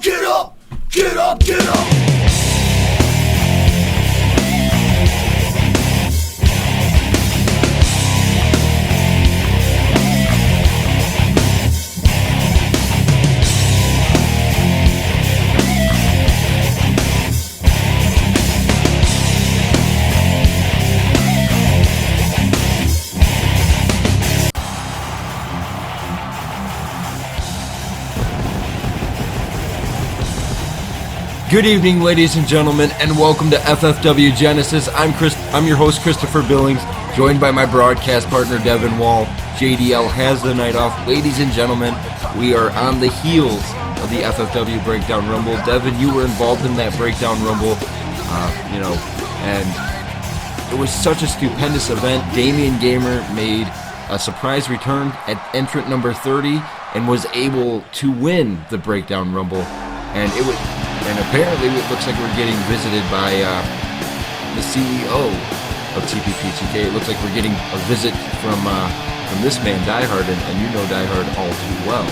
get up, get up, get up. Good evening, ladies and gentlemen, and welcome to FFW Genesis. I'm your host, Christopher Billings, joined by my broadcast partner, Devin Wall. JDL has the night off. Ladies and gentlemen, we are on the heels of the FFW Breakdown Rumble. Devin, you were involved in that Breakdown Rumble, and it was such a stupendous event. Damian Gamer made a surprise return at entrant number 30 and was able to win the Breakdown Rumble, and apparently it looks like we're getting visited by the CEO of TPP2K. It looks like we're getting a visit from this man, Die Hard, and you know Die Hard all too well.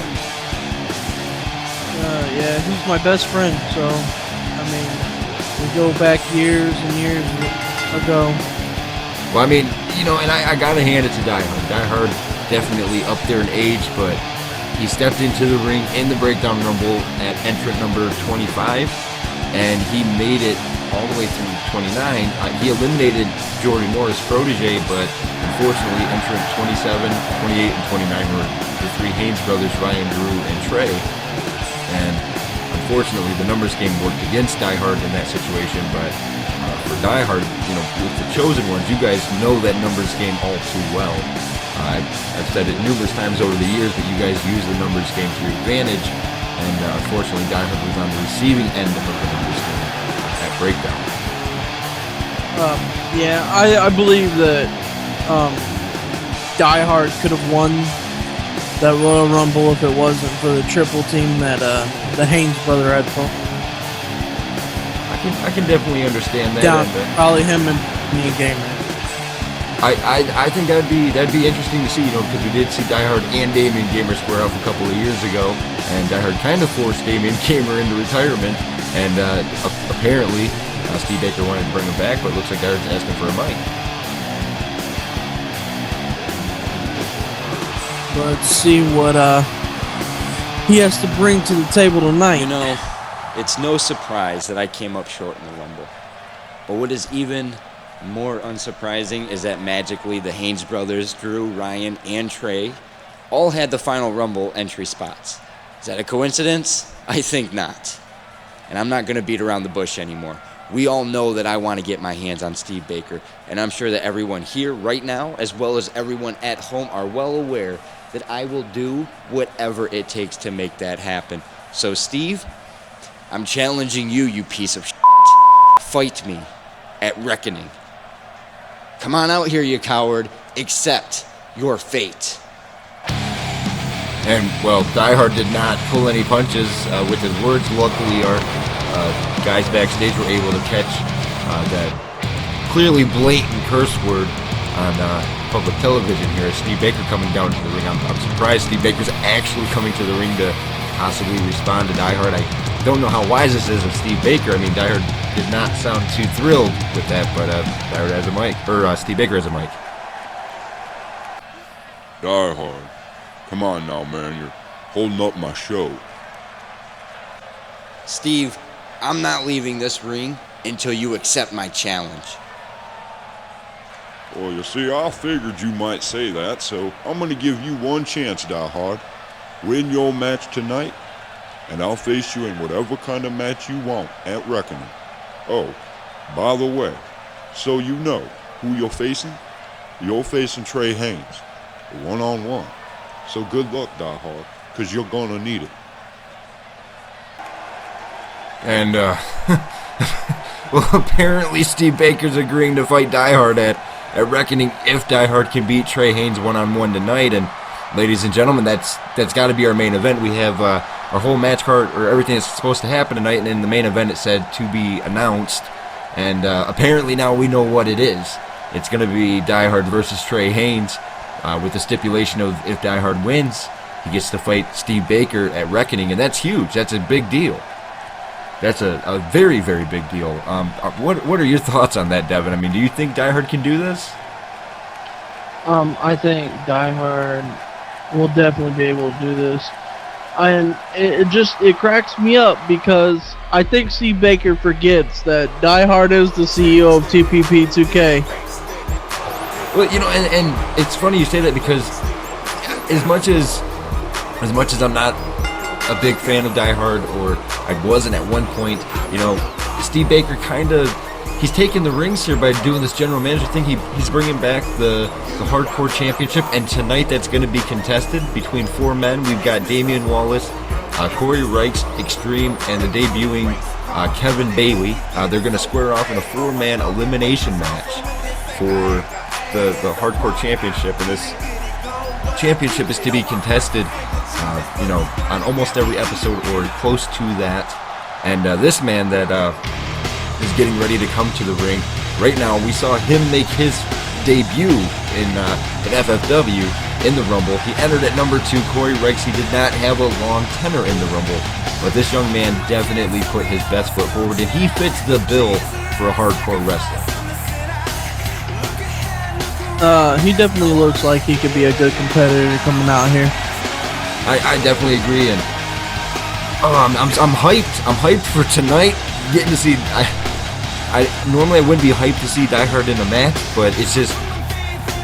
Yeah, he's my best friend, so, I mean, we go back years and years ago. Well, I mean, and I gotta hand it to Die Hard. Die Hard definitely up there in age, but he stepped into the ring in the Breakdown Rumble at entrant number 25, and he made it all the way through 29. He eliminated Jordy Moore's protege, but unfortunately entrant 27, 28, and 29 were the three Haynes brothers, Ryan, Drew, and Trey. And unfortunately, the numbers game worked against Die Hard in that situation, but for Die Hard, with the chosen ones, you guys know that numbers game all too well. I've said it numerous times over the years that you guys use the numbers game to your advantage, and unfortunately Die Hard was on the receiving end of the numbers game at Breakdown. I believe that Die Hard could have won that Royal Rumble if it wasn't for the triple team that the Haynes brother had put. I can definitely understand that. Down, probably him and me and Gamer. I think that'd be interesting to see, because we did see Die Hard and Damian Gamer square off a couple of years ago, and Die Hard kind of forced Damian Gamer into retirement, and apparently Steve Baker wanted to bring him back, but it looks like Die Hard's asking for a mic. Let's see what he has to bring to the table tonight. It's no surprise that I came up short in the Rumble, but what is even more unsurprising is that magically the Haynes brothers, Drew, Ryan, and Trey, all had the final Rumble entry spots. Is that a coincidence? I think not. And I'm not going to beat around the bush anymore. We all know that I want to get my hands on Steve Baker, and I'm sure that everyone here right now, as well as everyone at home, are well aware that I will do whatever it takes to make that happen. So, Steve, I'm challenging you, you piece of shit. Fight me at Reckoning. Come on out here, you coward. Accept your fate. And, well, Die Hard did not pull any punches with his words. Luckily, our guys backstage were able to catch that clearly blatant curse word on public television here as Steve Baker coming down to the ring. I'm surprised Steve Baker's actually coming to the ring to possibly respond to Die Hard. I don't know how wise this is of Steve Baker. I mean, Die Hard did not sound too thrilled with that, but Die Hard has a mic, or Steve Baker has a mic. Die Hard, come on now, man, you're holding up my show. Steve, I'm not leaving this ring until you accept my challenge. Well, you see, I figured you might say that, so I'm gonna give you one chance, Die Hard. Win your match tonight, and I'll face you in whatever kind of match you want at Reckoning. Oh, by the way, so you know who you're facing? You're facing Trey Haynes, one-on-one. So good luck, Die Hard, because you're gonna need it. And, well, apparently Steve Baker's agreeing to fight Die Hard at Reckoning if Die Hard can beat Trey Haynes one-on-one tonight. And, ladies and gentlemen, that's got to be our main event. We have our whole match card, or everything that's supposed to happen tonight, and in the main event it said to be announced. And apparently now we know what it is. It's going to be Die Hard versus Trey Haynes with the stipulation of if Die Hard wins, he gets to fight Steve Baker at Reckoning, and that's huge. That's a big deal. That's a very, very big deal. What are your thoughts on that, Devin? I mean, do you think Die Hard can do this? I think Die Hard will definitely be able to do this. And it cracks me up because I think Steve Baker forgets that Die Hard is the CEO of TPP 2K. Well, and it's funny you say that because as much as I'm not a big fan of Die Hard, or I wasn't at one point, Steve Baker he's taking the rings here by doing this general manager thing. He's bringing back the Hardcore Championship, and tonight that's going to be contested between 4 men. We've got Damian Wallace, Corey Reichs, Extreme, and the debuting Kevin Bailey. They're going to square off in a 4-man elimination match for the Hardcore Championship, and this championship is to be contested on almost every episode or close to that. And this man that is getting ready to come to the ring right now, we saw him make his debut in FFW in the Rumble. He entered at number 2, Corey Reichs. He did not have a long tenure in the Rumble, but this young man definitely put his best foot forward, and he fits the bill for a hardcore wrestler. He definitely looks like he could be a good competitor coming out here. I definitely agree, and I'm hyped. I'm hyped for tonight. Getting to see. I normally I wouldn't be hyped to see Die Hard in a match, but it's just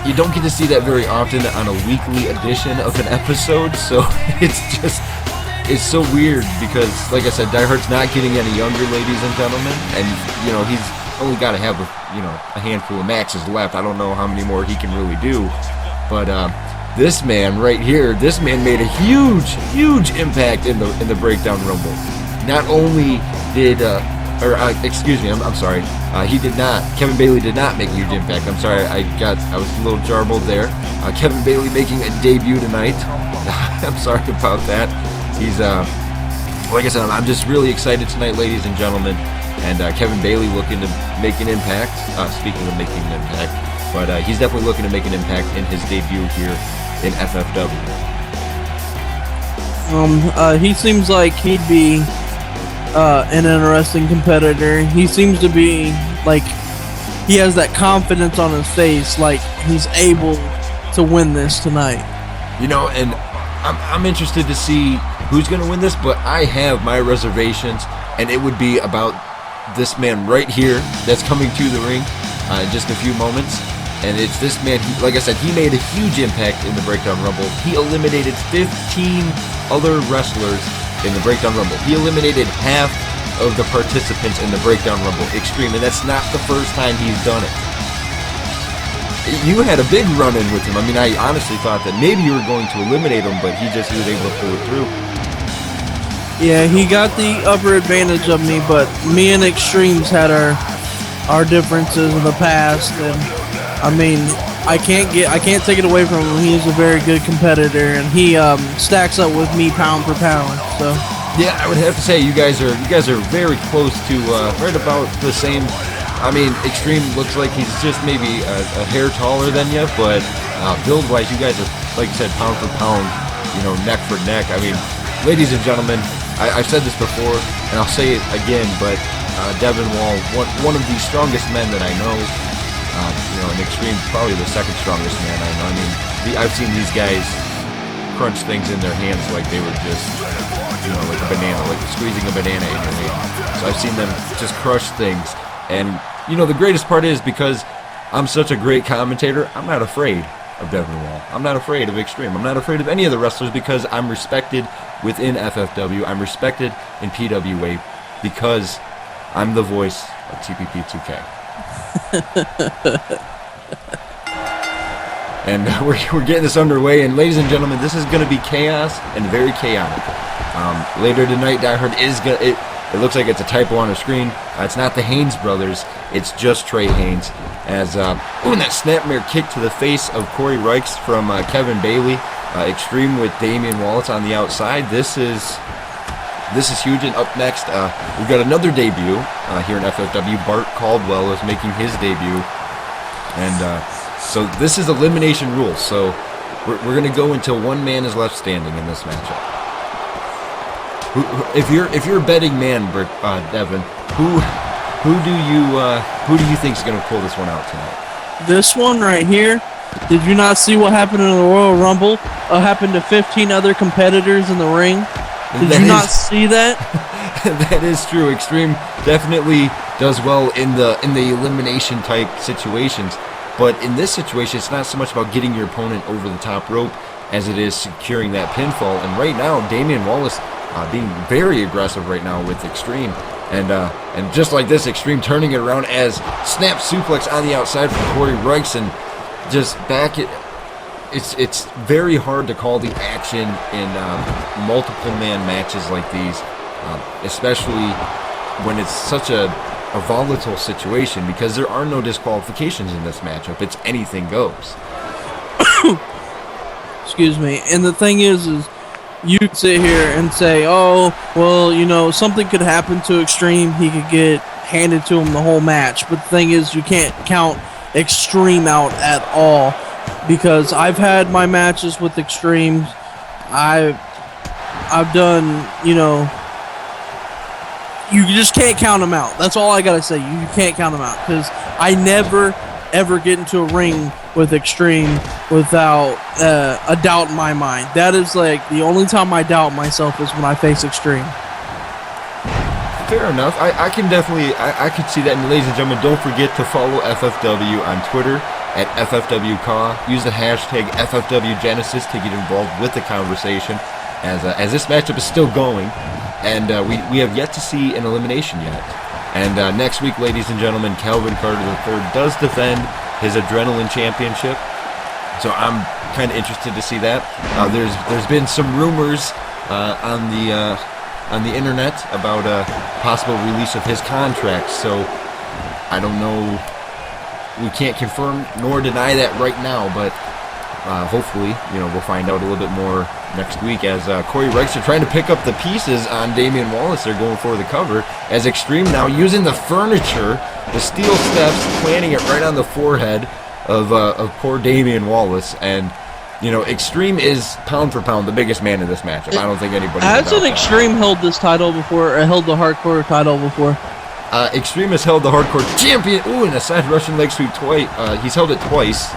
you don't get to see that very often on a weekly edition of an episode. So it's so weird because, like I said, Die Hard's not getting any younger, ladies and gentlemen, and he's only got to have a handful of matches left. I don't know how many more he can really do, but this man right here, this man made a huge impact in the Breakdown Rumble. Not only did, excuse me, I'm sorry, he did not. Kevin Bailey did not make a huge impact. I'm sorry, I was a little jarbled there. Kevin Bailey making a debut tonight. I'm sorry about that. He's like I said, I'm just really excited tonight, ladies and gentlemen. And Kevin Bailey looking to make an impact. Speaking of making an impact, but he's definitely looking to make an impact in his debut here in FFW. He seems like he'd be an interesting competitor. He seems to be like he has that confidence on his face, like he's able to win this tonight. And I'm interested to see who's going to win this, but I have my reservations, and it would be about this man right here that's coming to the ring in just a few moments. And it's this man, like I said, he made a huge impact in the Breakdown Rumble. He eliminated 15 other wrestlers in the Breakdown Rumble. He eliminated half of the participants in the Breakdown Rumble Extreme, and that's not the first time he's done it. You had a big run-in with him. I mean, I honestly thought that maybe you were going to eliminate him, but he was able to pull it through. Yeah, he got the upper advantage of me, but me and Extremes had our differences in the past, and I mean, I can't take it away from him. He's a very good competitor, and he stacks up with me pound for pound. So yeah, I would have to say you guys are very close to right about the same. I mean, Extreme looks like he's just maybe a hair taller than you, but build-wise, you guys are, like you said, pound for pound, neck for neck. I mean, ladies and gentlemen, I've said this before, and I'll say it again, but Devin Wall, one of the strongest men that I know. In Extreme, probably the second strongest man I know. I mean, I've seen these guys crunch things in their hands like they were just, like a banana, like squeezing a banana in your hand. So I've seen them just crush things. And, the greatest part is because I'm such a great commentator, I'm not afraid of Devin Wall. I'm not afraid of Extreme. I'm not afraid of any of the wrestlers because I'm respected within FFW. I'm respected in PWA because I'm the voice of TPP 2K. And we're getting this underway, and ladies and gentlemen, this is going to be chaos and very chaotic. Later tonight, Die Hard is going to... It looks like it's a typo on the screen. It's not the Haynes brothers. It's just Trey Haynes. As and that snapmare kick to the face of Corey Reichs from Kevin Bailey. Extreme with Damian Wallace on the outside. This is huge. And up next, we've got another debut here in FFW. Bart Caldwell is making his debut. And so this is elimination rules. So we're going to go until one man is left standing in this matchup. If you're a betting man, Devin, who do you think is going to pull this one out tonight? This one right here. Did you not see what happened in the Royal Rumble? Happened to 15 other competitors in the ring. Did you not see that? That is true. Extreme definitely does well in the elimination type situations, but in this situation, it's not so much about getting your opponent over the top rope as it is securing that pinfall. And right now, Damian Wallace being very aggressive right now with Extreme, and just like this, Extreme turning it around as snap suplex on the outside from Corey Reichs, and just back it. It's very hard to call the action in multiple man matches like these, especially when it's such a volatile situation, because there are no disqualifications in this matchup. It's anything goes. Excuse me. And the thing is you could sit here and say, oh, well, you know, something could happen to Extreme. He could get handed to him the whole match. But the thing is, you can't count Extreme out at all, because I've had my matches with Extremes. I've done, you know, you just can't count them out. That's all I gotta say. You can't count them out, because I never ever get into a ring with Extreme without a doubt in my mind. That is like the only time I doubt myself is when I face Extreme. Fair enough. I can definitely I could see that. And ladies and gentlemen, don't forget to follow FFW on Twitter at FFWCaw. Use the hashtag FFWGenesis to get involved with the conversation, as this matchup is still going, and we have yet to see an elimination yet. And next week, ladies and gentlemen, Calvin Carter III does defend his Adrenaline Championship, so I'm kind of interested to see that. There's been some rumors on the internet about a possible release of his contract, so I don't know. We can't confirm nor deny that right now, but hopefully, you know, we'll find out a little bit more next week, as Corey Reichs are trying to pick up the pieces on Damian Wallace. They're going for the cover, as Extreme now using the furniture, the steel steps, planting it right on the forehead of poor Damian Wallace. And you know, Extreme is pound for pound the biggest man in this matchup. I don't think anybody has an Extreme held this title before, or held the hardcore title before. Extreme has held the hardcore champion. Ooh, and a side Russian leg sweep twice. He's held it twice.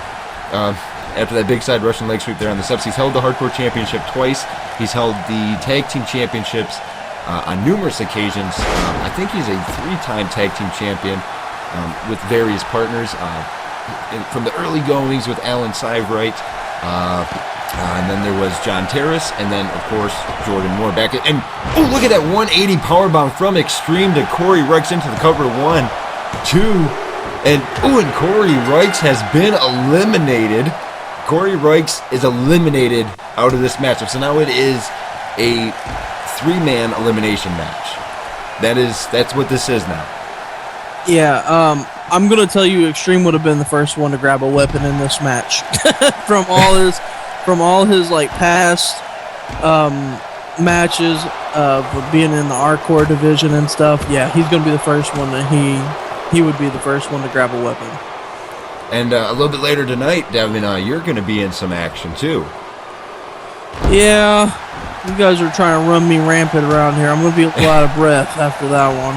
After that big side Russian leg sweep there on the steps, he's held the hardcore championship twice. He's held the tag team championships on numerous occasions. I think he's a 3-time tag team champion with various partners. From the early goings with Alan Siveright, and then there was John Terrace, and then of course Jordan Moore back. And oh, look at that 180 powerbomb from Extreme to Corey Reichs into the cover. 1, 2, and Corey Reichs has been eliminated. Corey Reichs is eliminated out of this matchup. So now it is a 3-man elimination match. That's what this is now. Yeah, I'm gonna tell you, Extreme would have been the first one to grab a weapon in this match. from all his like past matches of being in the hardcore division and stuff. Yeah, he's gonna be the first one that he would be the first one to grab a weapon. And a little bit later tonight, Devin, you're going to be in some action too. Yeah, you guys are trying to run me rampant around here. I'm going to be a little out of breath after that one.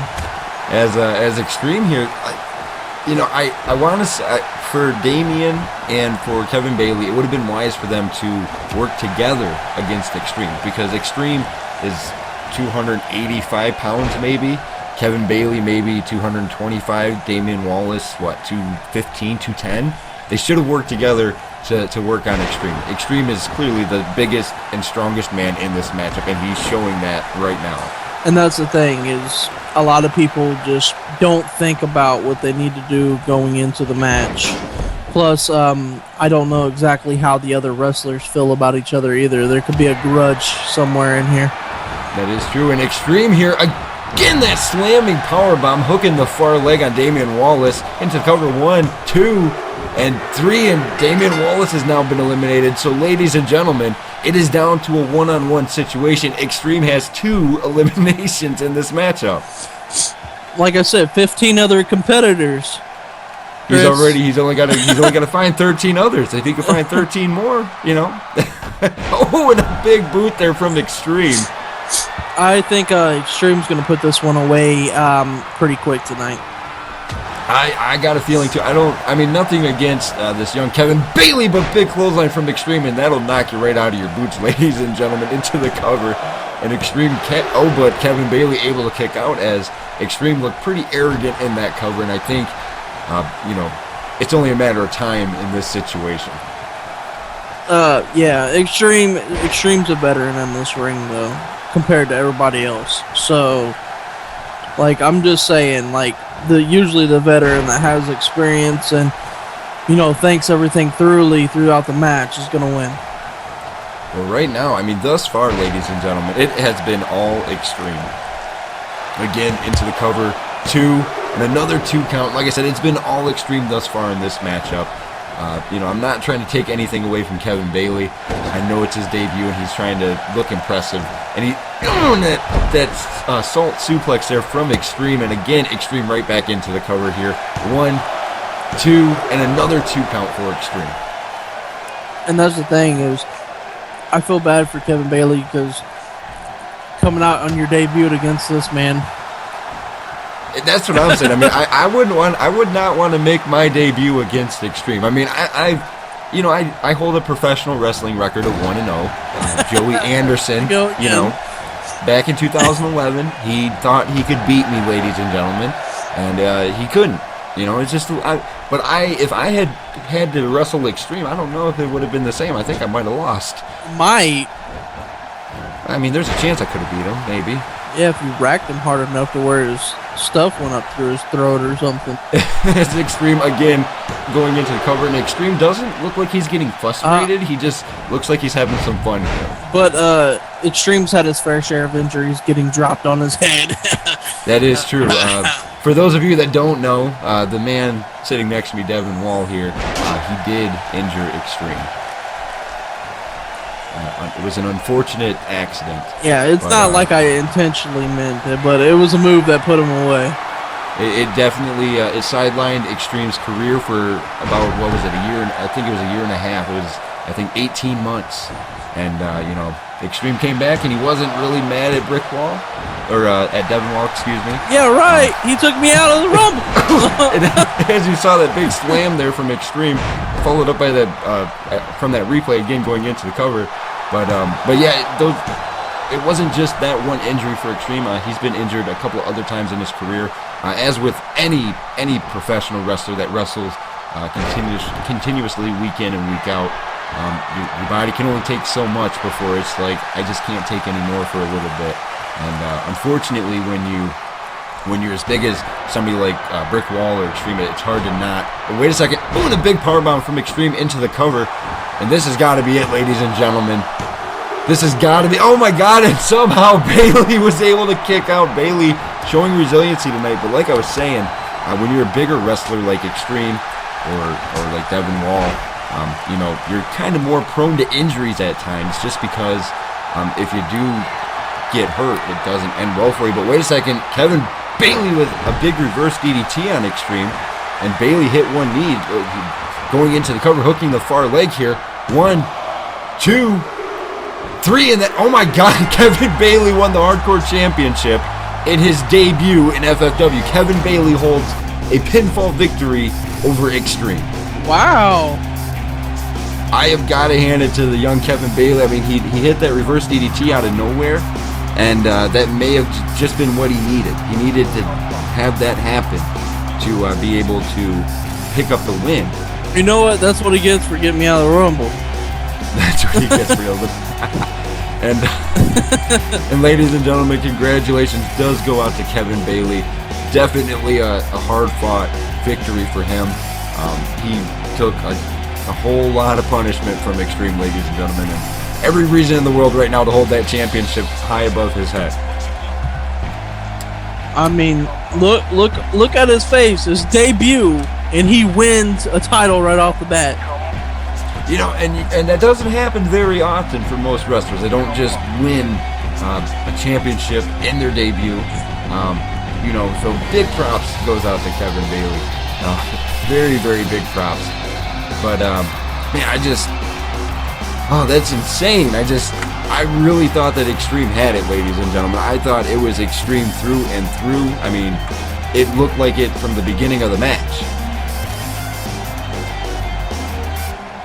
As Extreme here, you know, I want to say, for Damian and for Kevin Bailey, it would have been wise for them to work together against Extreme, because Extreme is 285 pounds maybe. Kevin Bailey maybe 225. Damian Wallace, 215, 210? They should have worked together to work on Extreme. Extreme is clearly the biggest and strongest man in this matchup, and he's showing that right now. And that's the thing, is a lot of people just don't think about what they need to do going into the match. Plus, I don't know exactly how the other wrestlers feel about each other either. There could be a grudge somewhere in here. That is true. And Extreme here, again, that slamming powerbomb, hooking the far leg on Damian Wallace into cover. 1, 2, and 3, and Damian Wallace has now been eliminated. So, ladies and gentlemen, it is down to a one-on-one situation. Extreme has 2 eliminations in this matchup. Like I said, 15 other competitors. He's only got to find 13 others. If he can find 13 more, you know. Oh, and a big boot there from Extreme. I think Extreme's going to put this one away pretty quick tonight. I got a feeling too. Nothing against this young Kevin Bailey, but big clothesline from Extreme, and that'll knock you right out of your boots, ladies and gentlemen, into the cover. And Extreme but Kevin Bailey able to kick out as Extreme looked pretty arrogant in that cover, and I think, it's only a matter of time in this situation. Yeah, Extreme's a veteran in this ring, though, compared to everybody else. So, I'm just saying, usually the veteran that has experience and, thinks everything thoroughly throughout the match is going to win. Well, right now, thus far, ladies and gentlemen, it has been all Extreme. Again, into the cover, 2, and another 2 count. Like I said, it's been all Extreme thus far in this matchup. I'm not trying to take anything away from Kevin Bailey. I know it's his debut, and he's trying to look impressive. And he that salt suplex there from Extreme, and again, Extreme right back into the cover here. 1, 2, and another 2 count for Extreme. And that's the thing is, I feel bad for Kevin Bailey because coming out on your debut against this man. That's what I'm saying. I would not want to make my debut against Extreme. I hold a professional wrestling record of 1-0. Joey Anderson, back in 2011, he thought he could beat me, ladies and gentlemen, and he couldn't. It's just, if I had to wrestle Extreme, I don't know if it would have been the same. I think I might have lost. Might. There's a chance I could have beat him, maybe. Yeah, if you racked him hard enough to where his stuff went up through his throat or something. It's Extreme again going into the cover, and Extreme doesn't look like he's getting frustrated. He just looks like he's having some fun here. But Extreme's had his fair share of injuries getting dropped on his head. That is true. For those of you that don't know, the man sitting next to me, Devin Wall here, he did injure Extreme. It was an unfortunate accident. Yeah, it's not like I intentionally meant it, but it was a move that put him away. It definitely it sidelined Extreme's career for about, what was it, a year? I think it was a year and a half. It was, I think, 18 months. And, Extreme came back, and he wasn't really mad at at Devin Wall, excuse me. Yeah, right. He took me out of the Rumble. And as you saw that big slam there from Extreme, followed up by that from that replay again going into the cover. But yeah, it wasn't just that one injury for Extreme. He's been injured a couple of other times in his career. As with any professional wrestler that wrestles continuously week in and week out, your body can only take so much before it's like, I just can't take any more for a little bit. And unfortunately, when you're as big as somebody like Brick Wall or Extreme, it's hard to not. But wait a second. Ooh, and a big powerbomb from Extreme into the cover. And this has got to be it, ladies and gentlemen. This has got to be. Oh my God! And somehow Bailey was able to kick out. Bailey showing resiliency tonight. But like I was saying, when you're a bigger wrestler like Extreme or like Devin Wall, you're kind of more prone to injuries at times, just because if you do get hurt, it doesn't end well for you. But wait a second, Kevin Bailey with a big reverse DDT on Extreme, and Bailey hit one knee going into the cover, hooking the far leg here. 1, 2, 3, and then, oh my God, Kevin Bailey won the Hardcore Championship in his debut in FFW. Kevin Bailey holds a pinfall victory over Extreme. Wow. I have got to hand it to the young Kevin Bailey. He hit that reverse DDT out of nowhere, and that may have just been what he needed. He needed to have that happen to be able to pick up the win. You know what? That's what he gets for getting me out of the Rumble. That's what he gets for you. And ladies and gentlemen, congratulations does go out to Kevin Bailey. Definitely a hard-fought victory for him. He took a whole lot of punishment from Extreme, ladies and gentlemen, and every reason in the world right now to hold that championship high above his head. Look at his face, his debut, and he wins a title right off the bat. And that doesn't happen very often for most wrestlers. They don't just win a championship in their debut. So big props goes out to Kevin Bailey. Very, very big props. But, that's insane. I really thought that Extreme had it, ladies and gentlemen. I thought it was Extreme through and through. I mean, it looked like it from the beginning of the match.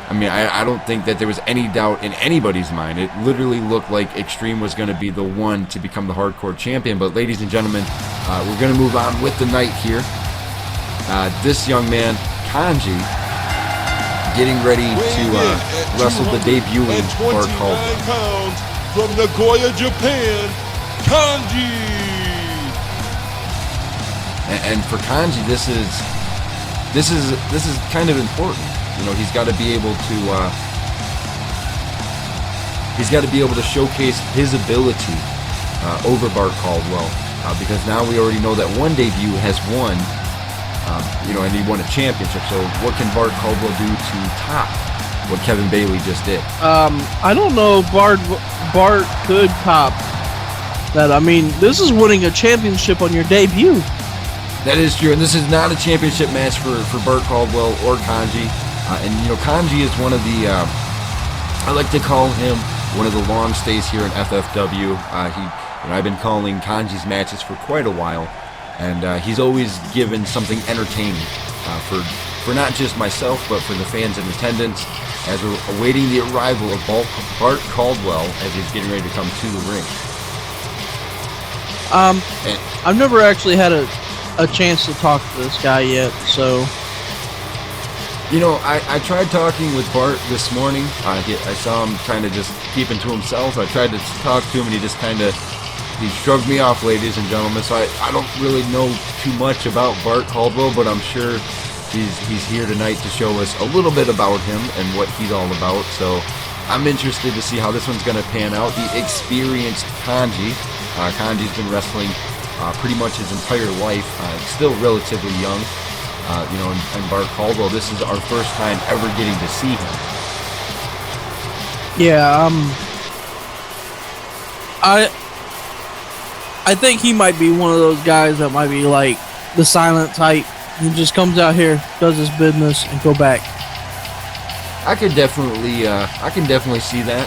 I mean, I don't think that there was any doubt in anybody's mind. It literally looked like Extreme was going to be the one to become the hardcore champion. But ladies and gentlemen, we're going to move on with the night here. This young man, Kanji, getting ready to wrestle the debuting Bart Caldwell. Pounds from Nagoya, Japan, Kanji. And for Kanji, this is kind of important. You know, he's got to be able to showcase his ability over Bart Caldwell, because now we already know that one debut has won, and he won a championship. So what can Bart Caldwell do to top what Kevin Bailey just did? I don't know if Bart could top that. I mean, this is winning a championship on your debut. That is true, and this is not a championship match for Bart Caldwell or Kanji. And Kanji is one of the, I like to call him one of the long stays here in FFW. I've been calling Kanji's matches for quite a while, and he's always given something entertaining for not just myself, but for the fans in attendance, as we're awaiting the arrival of Bart Caldwell as he's getting ready to come to the ring. I've never actually had a chance to talk to this guy yet, so... I tried talking with Bart this morning. I saw him kind of just keeping to himself. I tried to talk to him, and he shrugged me off, ladies and gentlemen. So I don't really know too much about Bart Caldwell, but I'm sure he's here tonight to show us a little bit about him and what he's all about. So I'm interested to see how this one's going to pan out. The experienced Kanji. Kanji's been wrestling pretty much his entire life. Still relatively young. And Bart Caldwell, this is our first time ever getting to see him. Yeah, I think he might be one of those guys that might be like the silent type. He just comes out here, does his business, and go back. I can definitely see that.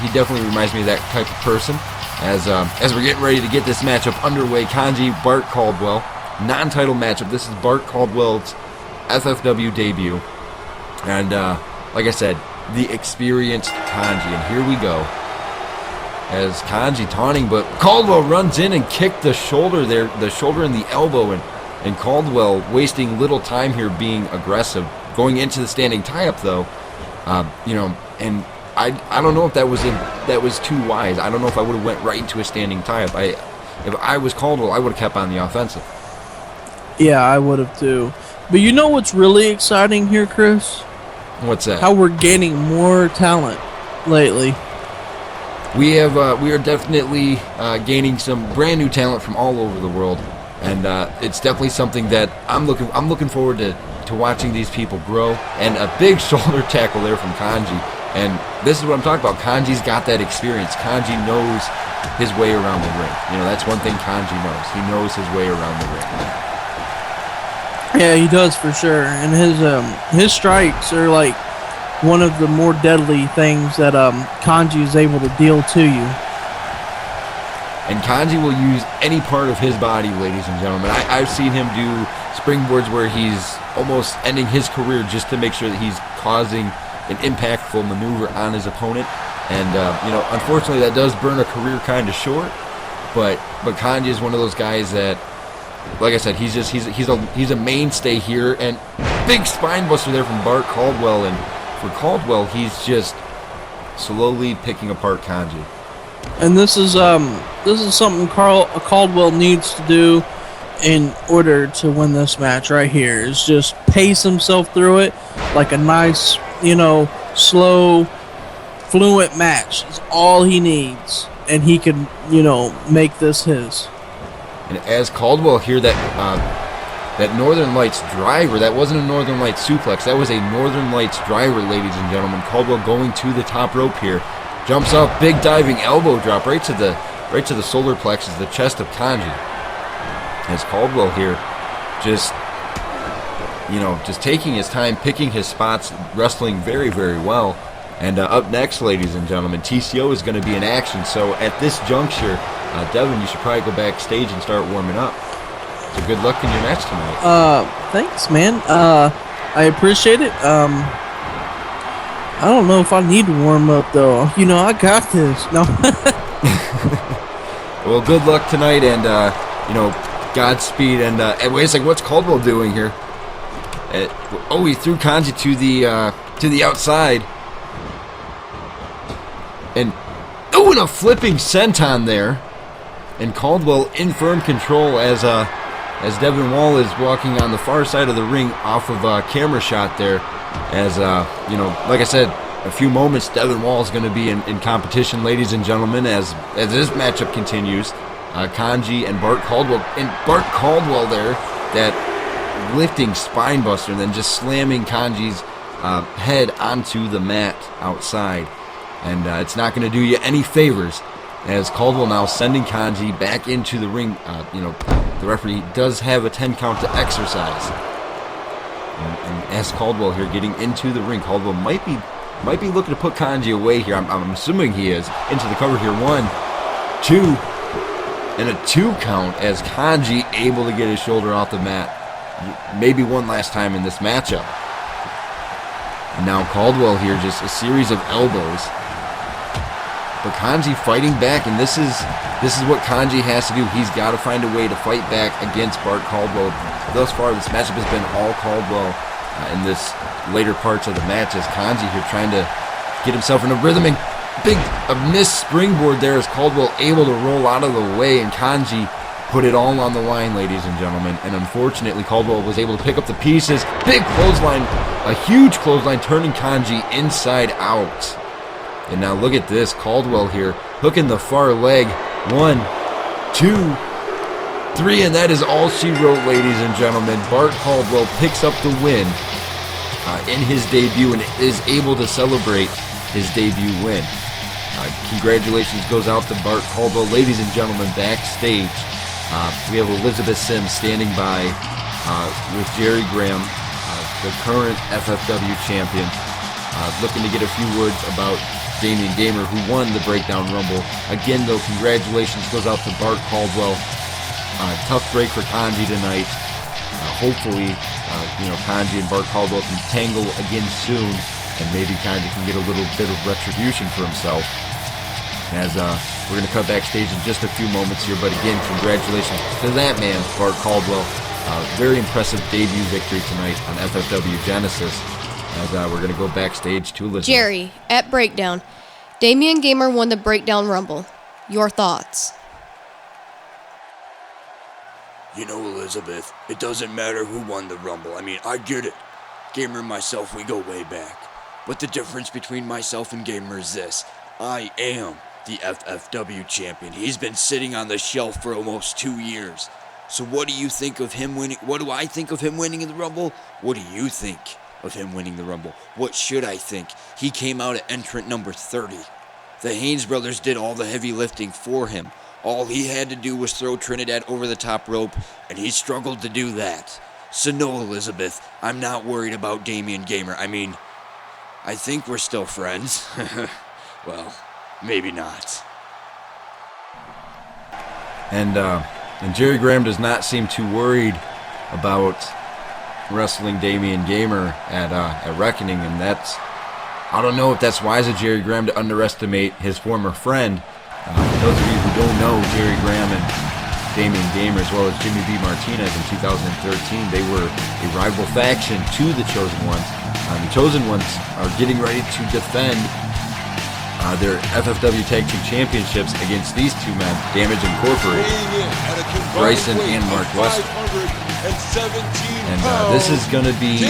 He definitely reminds me of that type of person. As we're getting ready to get this matchup underway, Kanji, Bart Caldwell. Non-title matchup. This is Bart Caldwell's FFW debut, and like I said, the experienced Kanji. And here we go, as Kanji taunting, but Caldwell runs in and kicked the shoulder there, the shoulder and the elbow, and Caldwell wasting little time here, being aggressive, going into the standing tie-up though. And I don't know if that was too wise. I don't know if I would have went right into a standing tie-up. If I was Caldwell, I would have kept on the offensive. Yeah, I would have too. But you know what's really exciting here, Chris? What's that? How we're gaining more talent lately. We are definitely gaining some brand new talent from all over the world, and it's definitely something that I'm looking forward to watching these people grow. And a big shoulder tackle there from Kanji, and this is what I'm talking about. Kanji's got that experience. Kanji knows his way around the ring. That's one thing Kanji knows. He knows his way around the ring. Yeah, he does for sure, and his strikes are like one of the more deadly things that Kanji is able to deal to you. And Kanji will use any part of his body, ladies and gentlemen. I've seen him do springboards where he's almost ending his career just to make sure that he's causing an impactful maneuver on his opponent. And unfortunately, that does burn a career kind of short. But Kanji is one of those guys that, like I said, he's a mainstay here, and big spine buster there from Bart Caldwell. And for Caldwell, he's just slowly picking apart Kanji. And this is something Caldwell needs to do in order to win this match right here. Is just pace himself through it like a nice, slow, fluent match. Is all he needs, and he can, make this his. And as Caldwell here, that Northern Lights driver, that wasn't a Northern Lights suplex, that was a Northern Lights driver, ladies and gentlemen. Caldwell going to the top rope here, jumps up, big diving elbow drop right to the solar plexus, the chest of Kanji. As Caldwell here, just taking his time, picking his spots, wrestling very, very well. And up next, ladies and gentlemen, TCO is going to be in action. So at this juncture, Devin, you should probably go backstage and start warming up. So good luck in your match tonight. Thanks, man. I appreciate it. I don't know if I need to warm up though. I got this. No. Well, good luck tonight, and Godspeed. And wait a second, what's Caldwell doing here? He threw Kanji to the outside, and a flipping senton there, and Caldwell in firm control as Devin Wall is walking on the far side of the ring off of a camera shot there. As like I said, a few moments, Devin Wall is going to be in competition, ladies and gentlemen, as this matchup continues. Kanji and Bart Caldwell, there, that lifting spine buster, and then just slamming Kanji's head onto the mat outside. And it's not going to do you any favors, as Caldwell now sending Kanji back into the ring. The referee does have a 10 count to exercise. And as Caldwell here getting into the ring, Caldwell might be looking to put Kanji away here. I'm assuming he is. Into the cover here. 1, 2, and a 2 count as Kanji able to get his shoulder off the mat. Maybe one last time in this matchup. And now Caldwell here, just a series of elbows. But Kanji fighting back, and this is what Kanji has to do. He's got to find a way to fight back against Bart Caldwell. Thus far, this matchup has been all Caldwell in this later parts of the match, as Kanji here trying to get himself in a rhythm, and a missed springboard there as Caldwell able to roll out of the way, and Kanji put it all on the line, ladies and gentlemen. And unfortunately, Caldwell was able to pick up the pieces. Big clothesline, a huge clothesline, turning Kanji inside out. And now look at this, Caldwell here, hooking the far leg. 1, 2, 3, and that is all she wrote, ladies and gentlemen. Bart Caldwell picks up the win in his debut and is able to celebrate his debut win. Congratulations goes out to Bart Caldwell. Ladies and gentlemen, backstage, we have Elizabeth Sims standing by with Jerry Graham, the current FFW champion, looking to get a few words about Damian Gamer, who won the Breakdown Rumble. Again, though, congratulations goes out to Bart Caldwell. Tough break for Kanji tonight. Hopefully, Kanji and Bart Caldwell can tangle again soon, and maybe Kanji can get a little bit of retribution for himself. As we're going to cut backstage in just a few moments here, but again, congratulations to that man, Bart Caldwell. Very impressive debut victory tonight on FFW Genesis. As we're going to go backstage to Elizabeth. Jerry, at Breakdown, Damian Gamer won the Breakdown Rumble. Your thoughts? Elizabeth, it doesn't matter who won the Rumble. I mean, I get it. Gamer and myself, we go way back. But the difference between myself and Gamer is this. I am the FFW champion. He's been sitting on the shelf for almost 2 years. So what do you think of him winning? What do I think of him winning in the Rumble? What do you think of him winning the Rumble? What should I think? He came out at entrant number 30. The Haynes brothers did all the heavy lifting for him. All he had to do was throw Trinidad over the top rope, and he struggled to do that. So no, Elizabeth, I'm not worried about Damian Gamer. I mean, I think we're still friends. Well, maybe not. And Jerry Graham does not seem too worried about wrestling Damian Gamer at Reckoning, and I don't know if that's wise of Jerry Graham to underestimate his former friend. For those of you who don't know, Jerry Graham and Damian Gamer, as well as Jimmy B. Martinez in 2013, they were a rival faction to the Chosen Ones. The Chosen Ones are getting ready to defend their FFW Tag Team Championships against these two men, Damage Incorporated, Bryson and Mark Wester. And this is going to be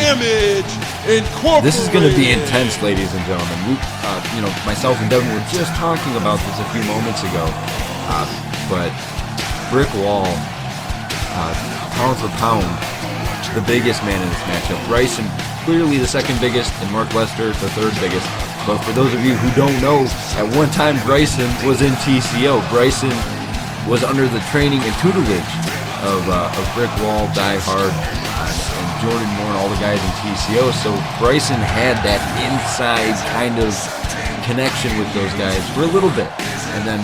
intense, ladies and gentlemen. Myself and Devin were just talking about this a few moments ago, but Brick Wall, pound for pound, the biggest man in this matchup. Bryson, clearly the second biggest, and Mark Wester, the third biggest. But for those of you who don't know, at one time Bryson was in TCO. Bryson was under the training and tutelage of Brick Wall, Die Hard, and Jordan Moore and all the guys in TCO. So Bryson had that inside kind of connection with those guys for a little bit. And then,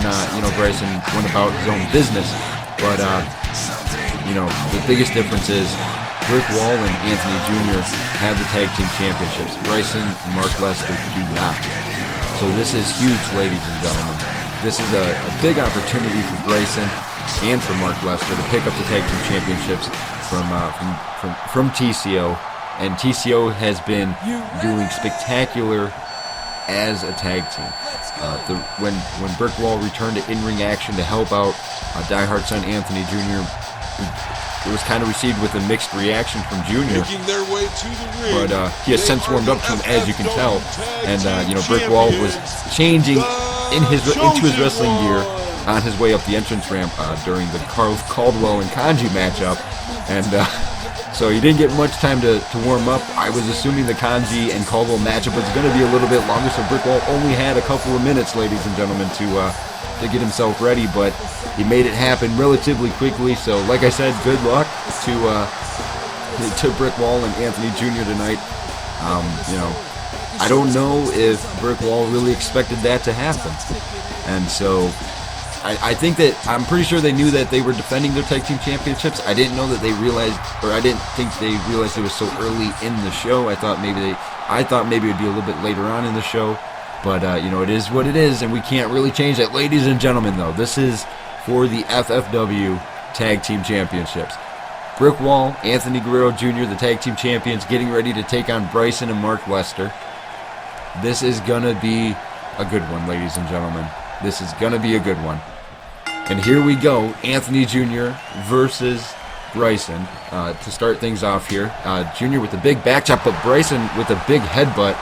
Bryson went about his own business. But, the biggest difference is Rick Wall and Anthony Jr. have the tag team championships. Bryson and Mark Lester do not. So this is huge, ladies and gentlemen. This is a big opportunity for Bryson and for Mark Lester to pick up the tag team championships from TCO. And TCO has been doing spectacular as a tag team. When Brick Wall returned to in-ring action to help out Die Hard son Anthony Jr., it was kind of received with a mixed reaction from Junior. But he has since warmed up to him, as you can tell. And Brick Wall was changing into his wrestling gear on his way up the entrance ramp during the Caldwell and Kanji matchup. And so he didn't get much time to warm up. I was assuming the Kanji and Caldwell matchup was going to be a little bit longer, so Brick Wall only had a couple of minutes, ladies and gentlemen, to get himself ready, but he made it happen relatively quickly. So, like I said, good luck to Brick Wall and Anthony Jr. tonight. I don't know if Brick Wall really expected that to happen, and so I think that I'm pretty sure they knew that they were defending their tag team championships. I didn't know that they realized, or I didn't think they realized it was so early in the show. I thought maybe it would be a little bit later on in the show. But, it is what it is, and we can't really change that. Ladies and gentlemen, though, this is for the FFW Tag Team Championships. Brick Wall, Anthony Guerrero Jr., the Tag Team Champions, getting ready to take on Bryson and Mark Lester. This is going to be a good one, ladies and gentlemen. This is going to be a good one. And here we go, Anthony Jr. versus Bryson to start things off here. Jr. with the big back chop, but Bryson with a big headbutt.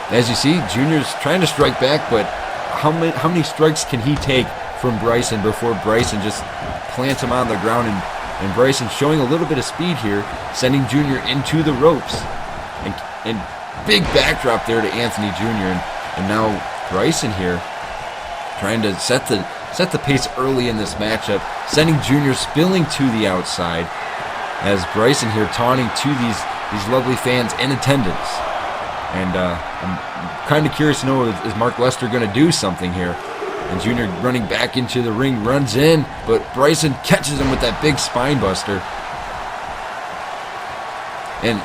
As you see, Junior's trying to strike back, but how many strikes can he take from Bryson before Bryson just plants him on the ground? And Bryson showing a little bit of speed here, sending Junior into the ropes. And big backdrop there to Anthony Jr. And now Bryson here trying to set the pace early in this matchup, sending Junior spilling to the outside as Bryson here taunting to these lovely fans in attendance. And I'm kind of curious to know, is Mark Lester going to do something here? And Junior running back into the ring, runs in, but Bryson catches him with that big spine buster. And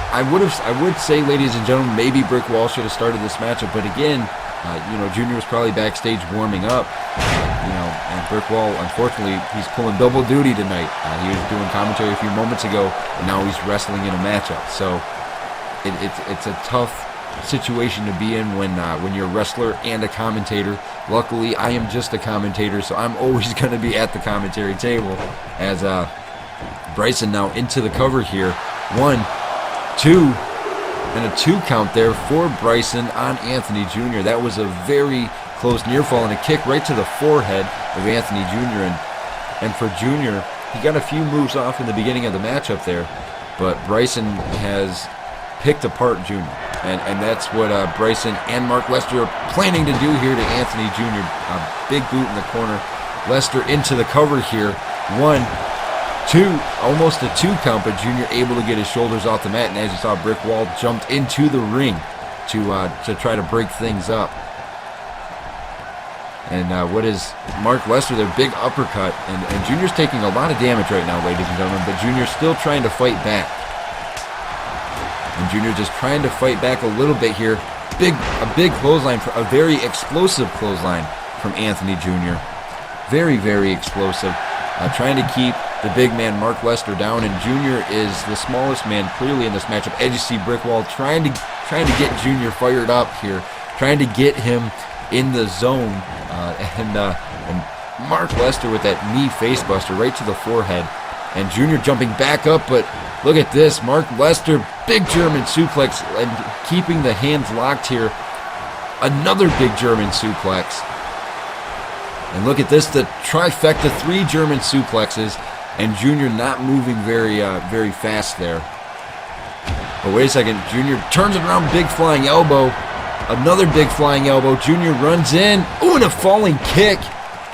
I would say, ladies and gentlemen, maybe Brick Wall should have started this matchup, but again, Junior was probably backstage warming up. And Brick Wall, unfortunately, he's pulling double duty tonight. He was doing commentary a few moments ago, and now he's wrestling in a matchup. So it's a tough situation to be in when you're a wrestler and a commentator. Luckily, I am just a commentator, so I'm always going to be at the commentary table. As Bryson now into the cover here. 1, 2, and a 2 count there for Bryson on Anthony Jr. That was a very close near fall and a kick right to the forehead of Anthony Jr. And for Jr., he got a few moves off in the beginning of the matchup there, but Bryson has picked apart Jr. And that's what Bryson and Mark Lester are planning to do here to Anthony Jr. A big boot in the corner. Lester into the cover here. 1, 2, almost a 2 count, but Jr. able to get his shoulders off the mat. And as you saw, Brick Wall jumped into the ring to try to break things up. And what is Mark Lester, their big uppercut. And Jr.'s taking a lot of damage right now, ladies and gentlemen, but Jr. still trying to fight back. And Junior just trying to fight back a little bit here. A big clothesline, a very explosive clothesline from Anthony Jr. Very, very explosive. Trying to keep the big man Mark Lester down, and Junior is the smallest man clearly in this matchup. As you see, Brick Wall trying to get Junior fired up here, trying to get him in the zone, and Mark Lester with that knee facebuster right to the forehead, and Junior jumping back up, but look at this, Mark Lester, big German suplex, and keeping the hands locked here. Another big German suplex. And look at this, the trifecta, 3 German suplexes, and Junior not moving very fast there. But wait a second, Junior turns it around, big flying elbow. Another big flying elbow. Junior runs in. Ooh, and a falling kick.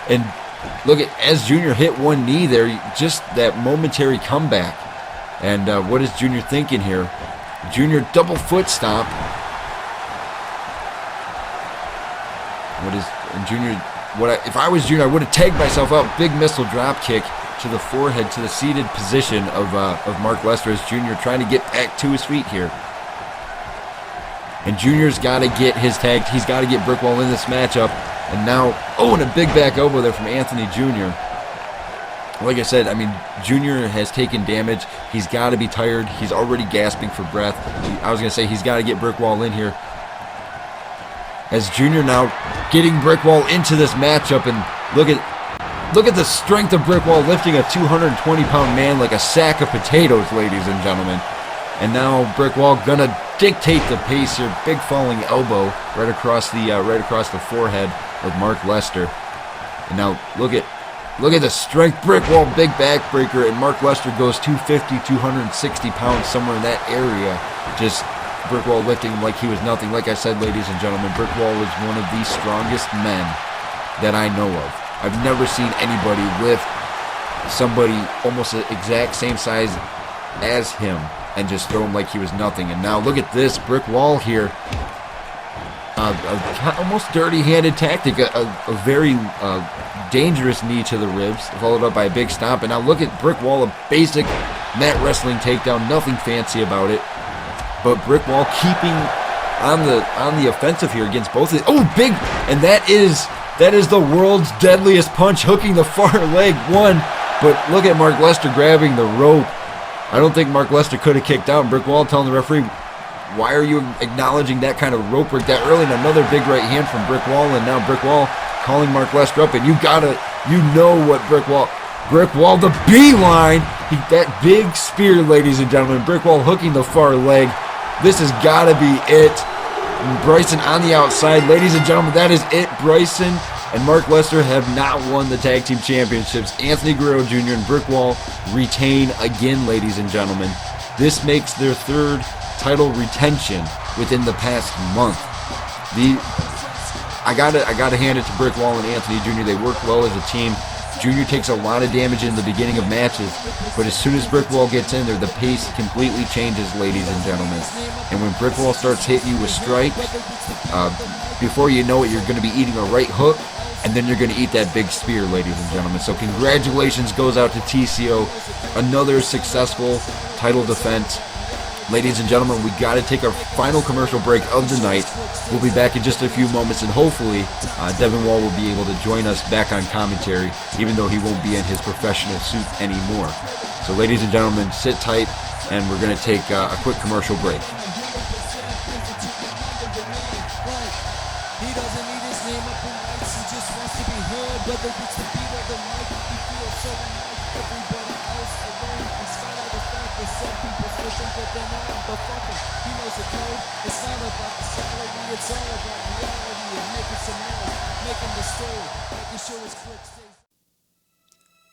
And look at, as Junior hit one knee there, just that momentary comeback. And what is Junior thinking here? Junior double foot stomp. If I was Junior, I would have tagged myself out. Big missile drop kick to the forehead, to the seated position of Mark Lester as Junior trying to get back to his feet here. And Junior's got to get his tag. He's got to get Brickwall in this matchup. And now, and a big back elbow there from Anthony Jr. Like I said, I mean, Junior has taken damage. He's got to be tired. He's already gasping for breath. I was going to say he's got to get Brickwall in here. As Junior now getting Brickwall into this matchup, and look at the strength of Brickwall lifting a 220-pound man like a sack of potatoes, ladies and gentlemen. And now Brickwall gonna dictate the pace here. Big falling elbow right across the forehead of Mark Lester. And now look at the strength. Brickwall, big backbreaker, and Mark Lester goes 250, 260 pounds, somewhere in that area. Just Brickwall lifting him like he was nothing. Like I said, ladies and gentlemen, Brickwall is one of the strongest men that I know of. I've never seen anybody lift somebody almost the exact same size as him and just throw him like he was nothing. And now look at this Brickwall here. Almost dirty-handed tactic, a very dangerous knee to the ribs, followed up by a big stomp. And now look at Brickwall, a basic mat wrestling takedown, nothing fancy about it. But Brickwall keeping on the offensive here against both of them. Oh, big! And that is the world's deadliest punch, hooking the far leg. One, but look at Mark Lester grabbing the rope. I don't think Mark Lester could have kicked out. Brickwall telling the referee, why are you acknowledging that kind of rope break that early? And another big right hand from Brickwall, and now Brickwall calling Mark Lester up. And you know what Brickwall, the beeline, that big spear, ladies and gentlemen. Brickwall hooking the far leg. This has got to be it. And Bryson on the outside. Ladies and gentlemen, that is it. Bryson and Mark Lester have not won the tag team championships. Anthony Guerrero Jr. and Brickwall retain again, ladies and gentlemen. This makes their third title retention within the past month. I gotta hand it to Brickwall and Anthony Jr. They work well as a team. Junior takes a lot of damage in the beginning of matches, but as soon as Brickwall gets in there, the pace completely changes, ladies and gentlemen. And when Brickwall starts hitting you with strikes, before you know it, you're going to be eating a right hook, and then you're going to eat that big spear, ladies and gentlemen. So congratulations goes out to TCO. Another successful title defense. Ladies and gentlemen, we got to take our final commercial break of the night. We'll be back in just a few moments, and hopefully Devin Wall will be able to join us back on commentary, even though he won't be in his professional suit anymore. So ladies and gentlemen, sit tight, and we're going to take a quick commercial break.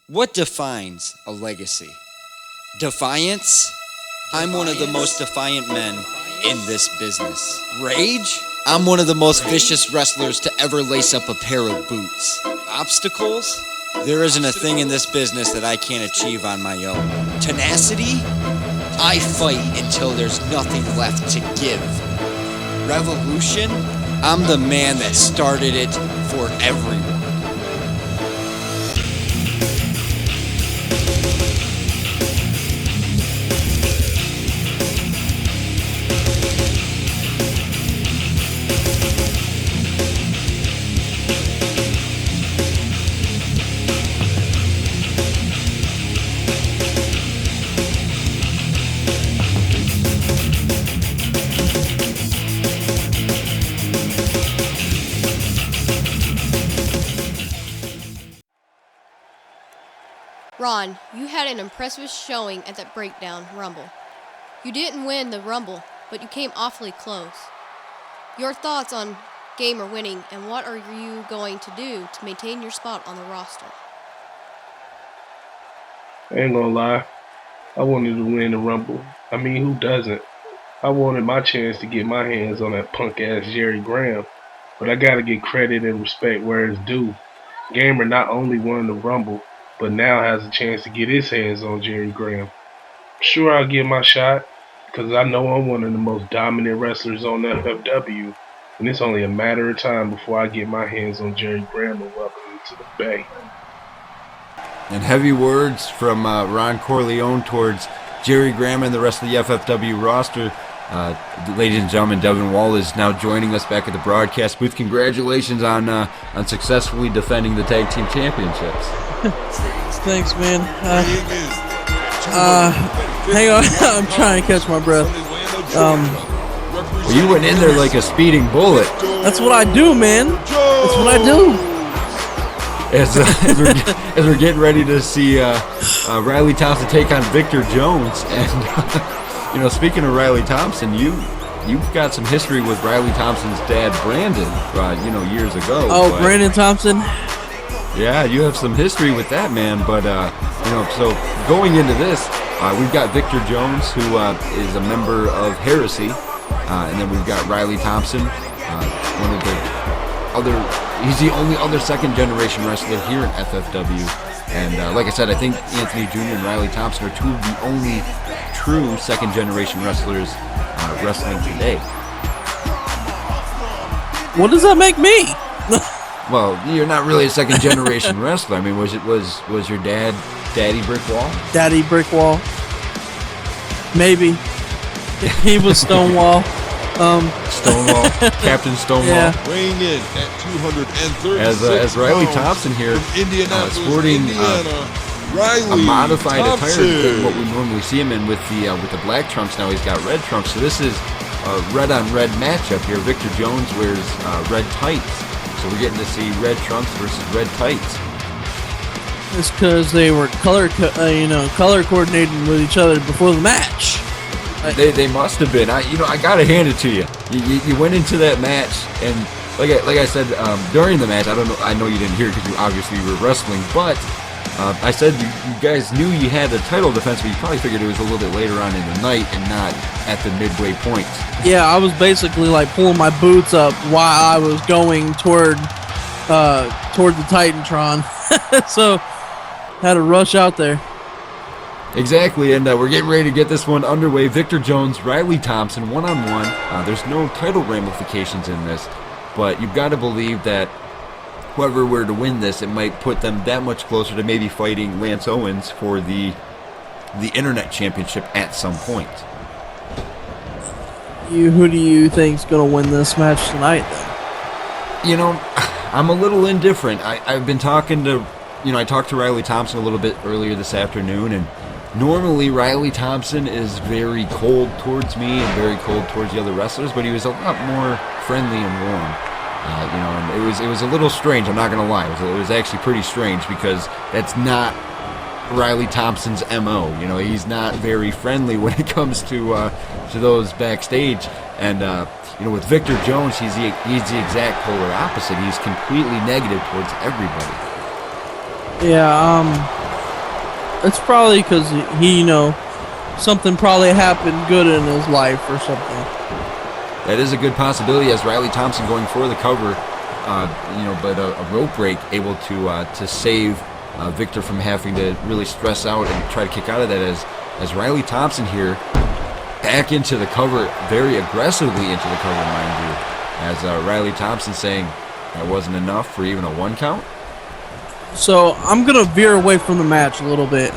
What defines a legacy? Defiance? I'm one of the most defiant men in this business. Rage? I'm one of the most vicious wrestlers to ever lace up a pair of boots. Obstacles? There isn't a thing in this business that I can't achieve on my own. Tenacity? I fight until there's nothing left to give. Revolution? I'm the man that started it for everyone. Ron, you had an impressive showing at that breakdown Rumble. You didn't win the Rumble, but you came awfully close. Your thoughts on Gamer winning, and what are you going to do to maintain your spot on the roster? I ain't gonna lie, I wanted to win the Rumble. I mean, who doesn't? I wanted my chance to get my hands on that punk-ass Jerry Graham, but I gotta give credit and respect where it's due. Gamer not only won the Rumble, but now has a chance to get his hands on Jerry Graham. Sure, I'll give my shot because I know I'm one of the most dominant wrestlers on FFW, and it's only a matter of time before I get my hands on Jerry Graham and welcome him to the Bay. And heavy words from Ron Corleone towards Jerry Graham and the rest of the FFW roster. Ladies and gentlemen, Devin Wall is now joining us back at the broadcast booth. Congratulations on successfully defending the tag team championships. Thanks, man. Hang on, I'm trying to catch my breath. Well, you went in there like a speeding bullet. That's what I do, man. That's what I do. As we're getting ready to see Riley Thompson take on Victor Jones, and speaking of Riley Thompson, you've got some history with Riley Thompson's dad, Brandon, years ago. Oh, Brandon Thompson. Yeah, you have some history with that man, but so going into this, we've got Victor Jones, who is a member of Heresy, and then we've got Riley Thompson, one of the other. He's the only other second-generation wrestler here in FFW, and like I said, I think Anthony Jr. and Riley Thompson are two of the only true second-generation wrestlers wrestling today. What does that make me? Well, you're not really a second-generation wrestler. I mean, was your dad Daddy Brick Wall? Daddy Brick Wall. Maybe. He was Stonewall. Stonewall, Captain Stonewall. Yeah. Weighing in at 236 as Riley Thompson here, sporting a modified attire than what we normally see him in with the black trunks. Now he's got red trunks. So this is a red on red matchup here. Victor Jones wears red tights, so we're getting to see red trunks versus red tights. It's because they were color coordinating with each other before the match. They must have been. I gotta hand it to you. You went into that match, and like I said during the match, I know you didn't hear it because you obviously were wrestling, but I said you guys knew you had a title defense, but you probably figured it was a little bit later on in the night and not at the midway point. Yeah, I was basically like pulling my boots up while I was going toward the Titantron, so had to rush out there. Exactly, and we're getting ready to get this one underway. Victor Jones, Riley Thompson, one-on-one. There's no title ramifications in this, but you've got to believe that whoever were to win this, it might put them that much closer to maybe fighting Lance Owens for the Internet Championship at some point. Who do you think's gonna win this match tonight, then? I'm a little indifferent. I've been talking to, I talked to Riley Thompson a little bit earlier this afternoon, and normally Riley Thompson is very cold towards me and very cold towards the other wrestlers, but he was a lot more friendly and warm. And it was a little strange. I'm not gonna lie. It was actually pretty strange because that's not Riley Thompson's MO. He's not very friendly when it comes to those backstage. And with Victor Jones, he's the exact polar opposite. He's completely negative towards everybody. Yeah, it's probably because he, something probably happened good in his life or something. That is a good possibility, as Riley Thompson going for the cover, but a rope break able to save Victor from having to really stress out and try to kick out of that, as Riley Thompson here back into the cover, very aggressively into the cover, mind you, as Riley Thompson saying that wasn't enough for even a 1 count. So I'm gonna veer away from the match a little bit.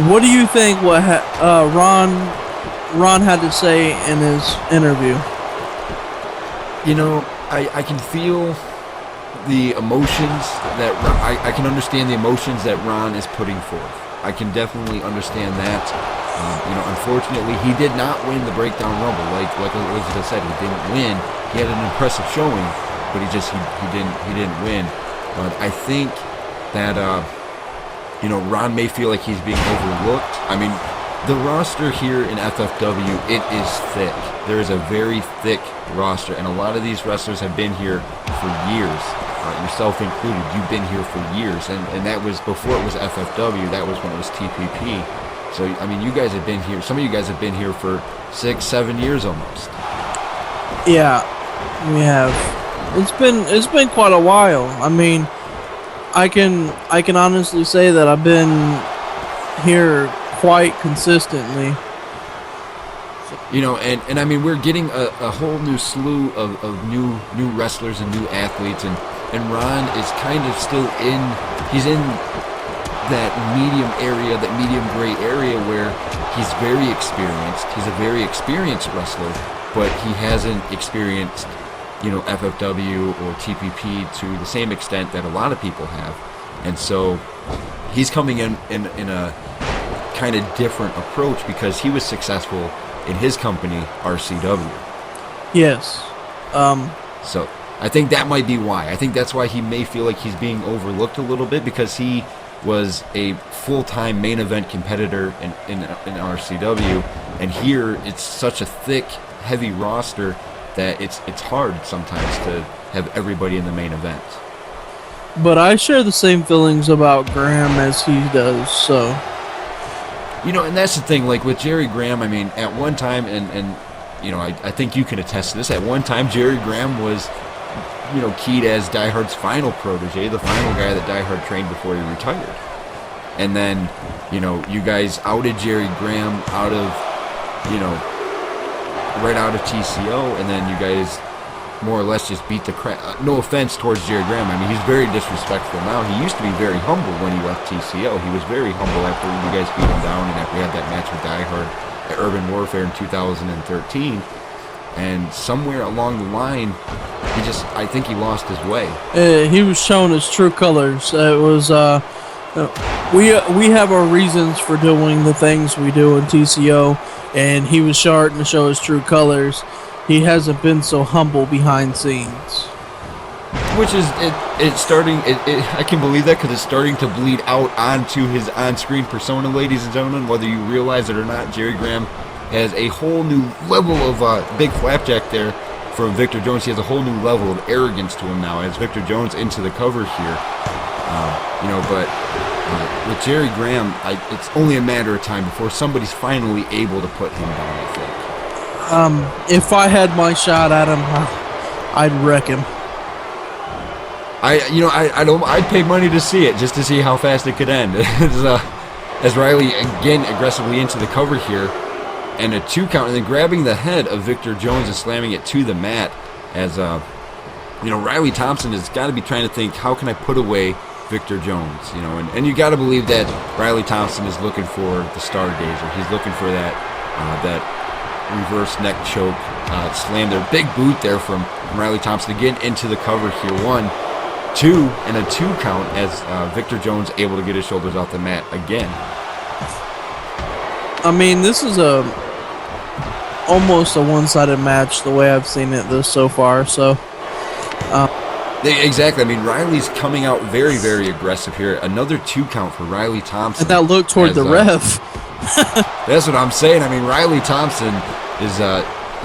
What do you think? What Ron had to say in his interview? I can feel the emotions that I can understand the emotions that Ron is putting forth. I can definitely understand that. Unfortunately, he did not win the Breakdown Rumble. Like Elizabeth said, he didn't win. He had an impressive showing, but he didn't win. But I think that, Ron may feel like he's being overlooked. I mean, the roster here in FFW, it is thick. There is a very thick roster, and a lot of these wrestlers have been here for years, yourself included. You've been here for years, and that was before it was FFW. That was when it was TPP. So, I mean, you guys have been here. Some of you guys have been here for 6-7 years almost. Yeah, we have. It's been quite a while. I mean, I can honestly say that I've been here quite consistently. You know, and I mean, we're getting a whole new slew of new wrestlers and new athletes, and Ron is kind of still he's in that medium area, that medium gray area where he's very experienced. He's a very experienced wrestler, but he hasn't experienced, you know, FFW or TPP to the same extent that a lot of people have. And so he's coming in a kind of different approach because he was successful in his company, RCW. Yes. So I think that might be why. I think that's why he may feel like he's being overlooked a little bit, because he was a full-time main event competitor in RCW, and here it's such a thick, heavy roster that it's hard sometimes to have everybody in the main event. But I share the same feelings about Graham as he does, so... You know, and that's the thing, like with Jerry Graham, I mean, at one time, and you know, I think you can attest to this, at one time Jerry Graham was, you know, keyed as Die Hard's final protege, the final guy that Die Hard trained before he retired. And then, you know, you guys outed Jerry Graham out of, you know, right out of TCO, and then you guys more or less just beat the crap. No offense towards Jerry Graham. I mean, he's very disrespectful now. He used to be very humble when he left TCO. He was very humble after you guys beat him down and after we had that match with Die Hard at Urban Warfare in 2013. And somewhere along the line, I think he lost his way. He was shown his true colors. It was, we have our reasons for doing the things we do in TCO, and he was starting to show his true colors. He hasn't been so humble behind scenes. Which is, it's starting, I can believe that because it's starting to bleed out onto his on-screen persona, ladies and gentlemen. Whether you realize it or not, Jerry Graham has a whole new level of big flapjack there from Victor Jones. He has a whole new level of arrogance to him now as Victor Jones into the cover here. You know, but with Jerry Graham, it's only a matter of time before somebody's finally able to put him down, I think. If I had my shot at him, I'd wreck him. I'd pay money to see it, just to see how fast it could end. As Riley again aggressively into the cover here, and a 2 count, and then grabbing the head of Victor Jones and slamming it to the mat. As you know, Riley Thompson has got to be trying to think, how can I put away Victor Jones? You know, and you got to believe that Riley Thompson is looking for the Stargazer. He's looking for that reverse neck choke slam there. Big boot there from Riley Thompson again into the cover here. 1, 2, and a 2 count as Victor Jones able to get his shoulders off the mat again. I mean, this is almost a one-sided match the way I've seen it so far. So exactly. I mean, Riley's coming out very, very aggressive here. Another 2 count for Riley Thompson. And that look toward the ref. That's what I'm saying. I mean, Riley Thompson is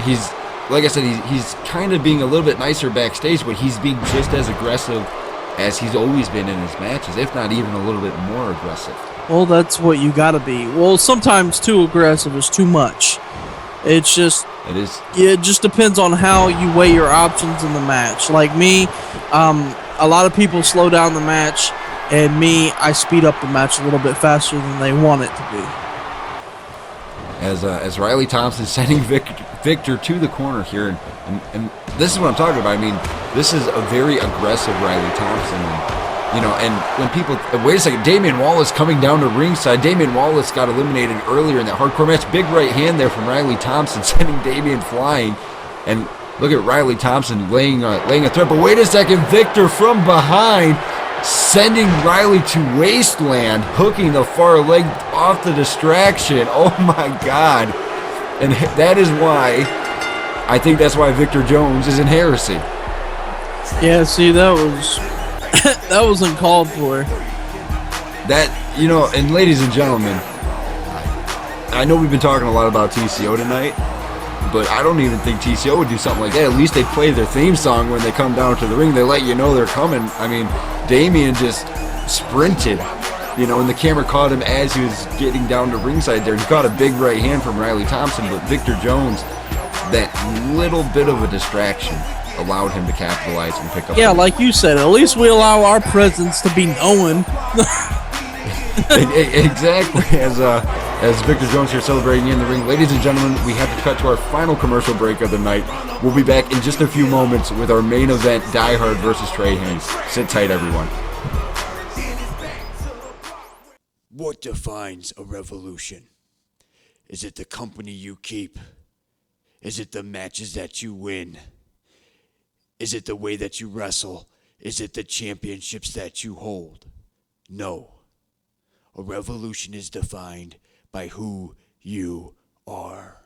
he's, like I said, he's kind of being a little bit nicer backstage, but he's being just as aggressive as he's always been in his matches, if not even a little bit more aggressive. Well, that's what you gotta be. Well, sometimes too aggressive is too much. It is. It just depends on how you weigh your options in the match. Like me, a lot of people slow down the match, and me, I speed up the match a little bit faster than they want it to be. As Riley Thompson sending Victor to the corner here, and this is what I'm talking about. I mean, this is a very aggressive Riley Thompson, and, you know, and when people, wait a second, Damian Wallace coming down to ringside. Damian Wallace got eliminated earlier in that hardcore match. Big right hand there from Riley Thompson, sending Damian flying, and look at Riley Thompson laying a threat. But wait a second, Victor from behind, sending Riley to wasteland, hooking the far leg off the distraction. Oh my God. And that is why, I think that's why Victor Jones is in heresy. Yeah, see, that was uncalled for. That, you know, and ladies and gentlemen, I know we've been talking a lot about TCO tonight, but I don't even think TCO would do something like that. At least they play their theme song when they come down to the ring. They let you know they're coming. I mean, Damian just sprinted, you know, and the camera caught him as he was getting down to ringside there. He caught a big right hand from Riley Thompson, but Victor Jones, that little bit of a distraction allowed him to capitalize and pick up. Yeah, like you said, at least we allow our presence to be known. Exactly. As as Victor Jones here celebrating in the ring. Ladies and gentlemen, we have to cut to our final commercial break of the night. We'll be back in just a few moments with our main event, Die Hard versus Trey Haynes. Sit tight, everyone. What defines a revolution? Is it the company you keep? Is it the matches that you win? Is it the way that you wrestle? Is it the championships that you hold? No. A revolution is defined by who you are.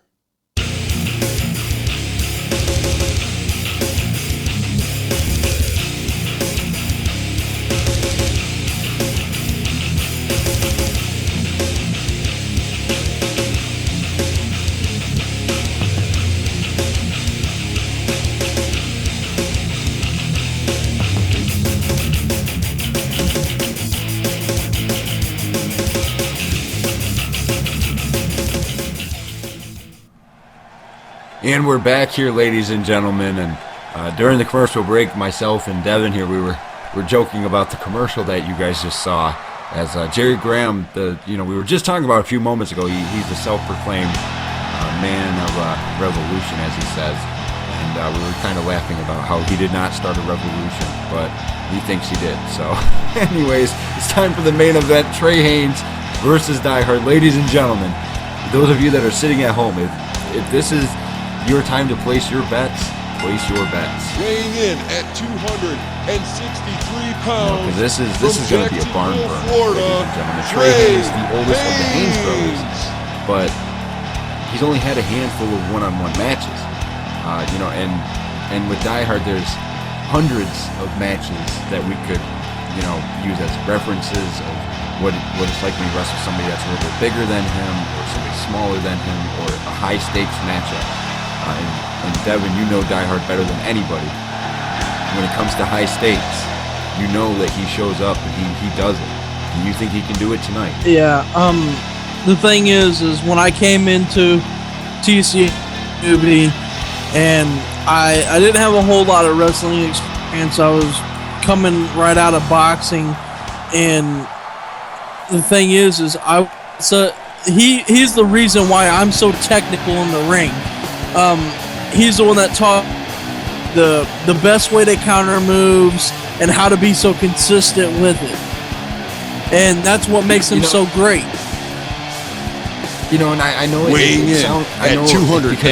And we're back here, ladies and gentlemen, and during the commercial break, myself and Devin here, we were joking about the commercial that you guys just saw, as Jerry Graham, we were just talking about a few moments ago. He's the self-proclaimed man of revolution, as he says, and we were kind of laughing about how he did not start a revolution, but he thinks he did. So, anyways, it's time for the main event: Trey Haynes versus Die Hard. Ladies and gentlemen, those of you that are sitting at home, if this is your time to place your bets, place your bets. Weighing in at 263 pounds. Because this is going to be a barn burner, Florida, ladies and gentlemen. Trey Haynes, the oldest of the Haynes brothers, but he's only had a handful of one-on-one matches. And with Die Hard, there's hundreds of matches that we could, use as references of what it's like when you wrestle somebody that's a little bit bigger than him, or somebody smaller than him, or a high-stakes matchup. And Devin, you know Die Hard better than anybody. When it comes to high stakes, you know that he shows up and he does it. And you think he can do it tonight? Yeah. The thing is when I came into TCW and I didn't have a whole lot of wrestling experience. I was coming right out of boxing, and the thing is he's the reason why I'm so technical in the ring. He's the one that taught the best way to counter moves and how to be so consistent with it. And that's what makes him so great. And I know weighing in at 257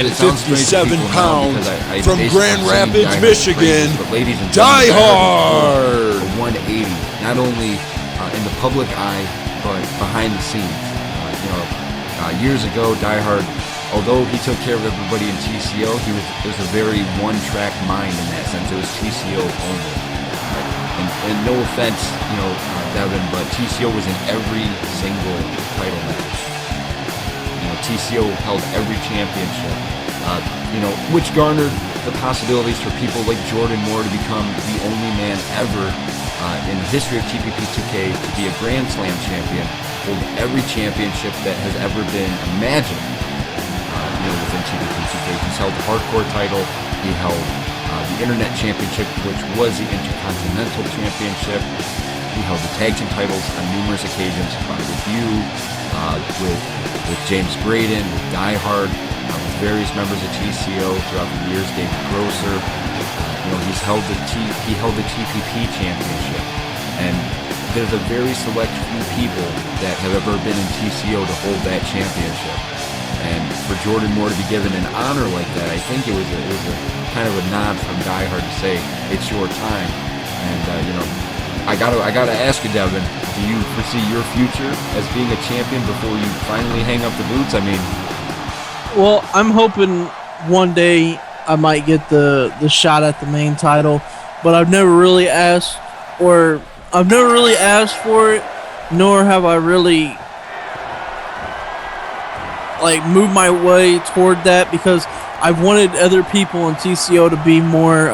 pounds from Grand Rapids, Michigan, Die Hard. 180, not only in the public eye, but behind the scenes. Years ago, Die Hard, although he took care of everybody in TCO, it was a very one-track mind in that sense. It was TCO only. And no offense, Devin, but TCO was in every single title match. TCO held every championship, which garnered the possibilities for people like Jordan Moore to become the only man ever in the history of TPP 2K to be a Grand Slam champion, hold every championship that has ever been imagined. Within TPP 2K, he's held the Hardcore title. He held the Internet Championship, which was the Intercontinental Championship. He held the Tag Team titles on numerous occasions with you, with James Braden, with Die Hard, with various members of TCO throughout the years. David Grosser, he held the TPP Championship, and there's a very select few people that have ever been in TCO to hold that championship. And for Jordan Moore to be given an honor like that, I think it was a kind of a nod from Die Hard to say it's your time. And I gotta ask you, Devin, do you foresee your future as being a champion before you finally hang up the boots? I mean, well, I'm hoping one day I might get the shot at the main title, but I've never really asked for it, nor have I really move my way toward that, because I've wanted other people in TCO to be more,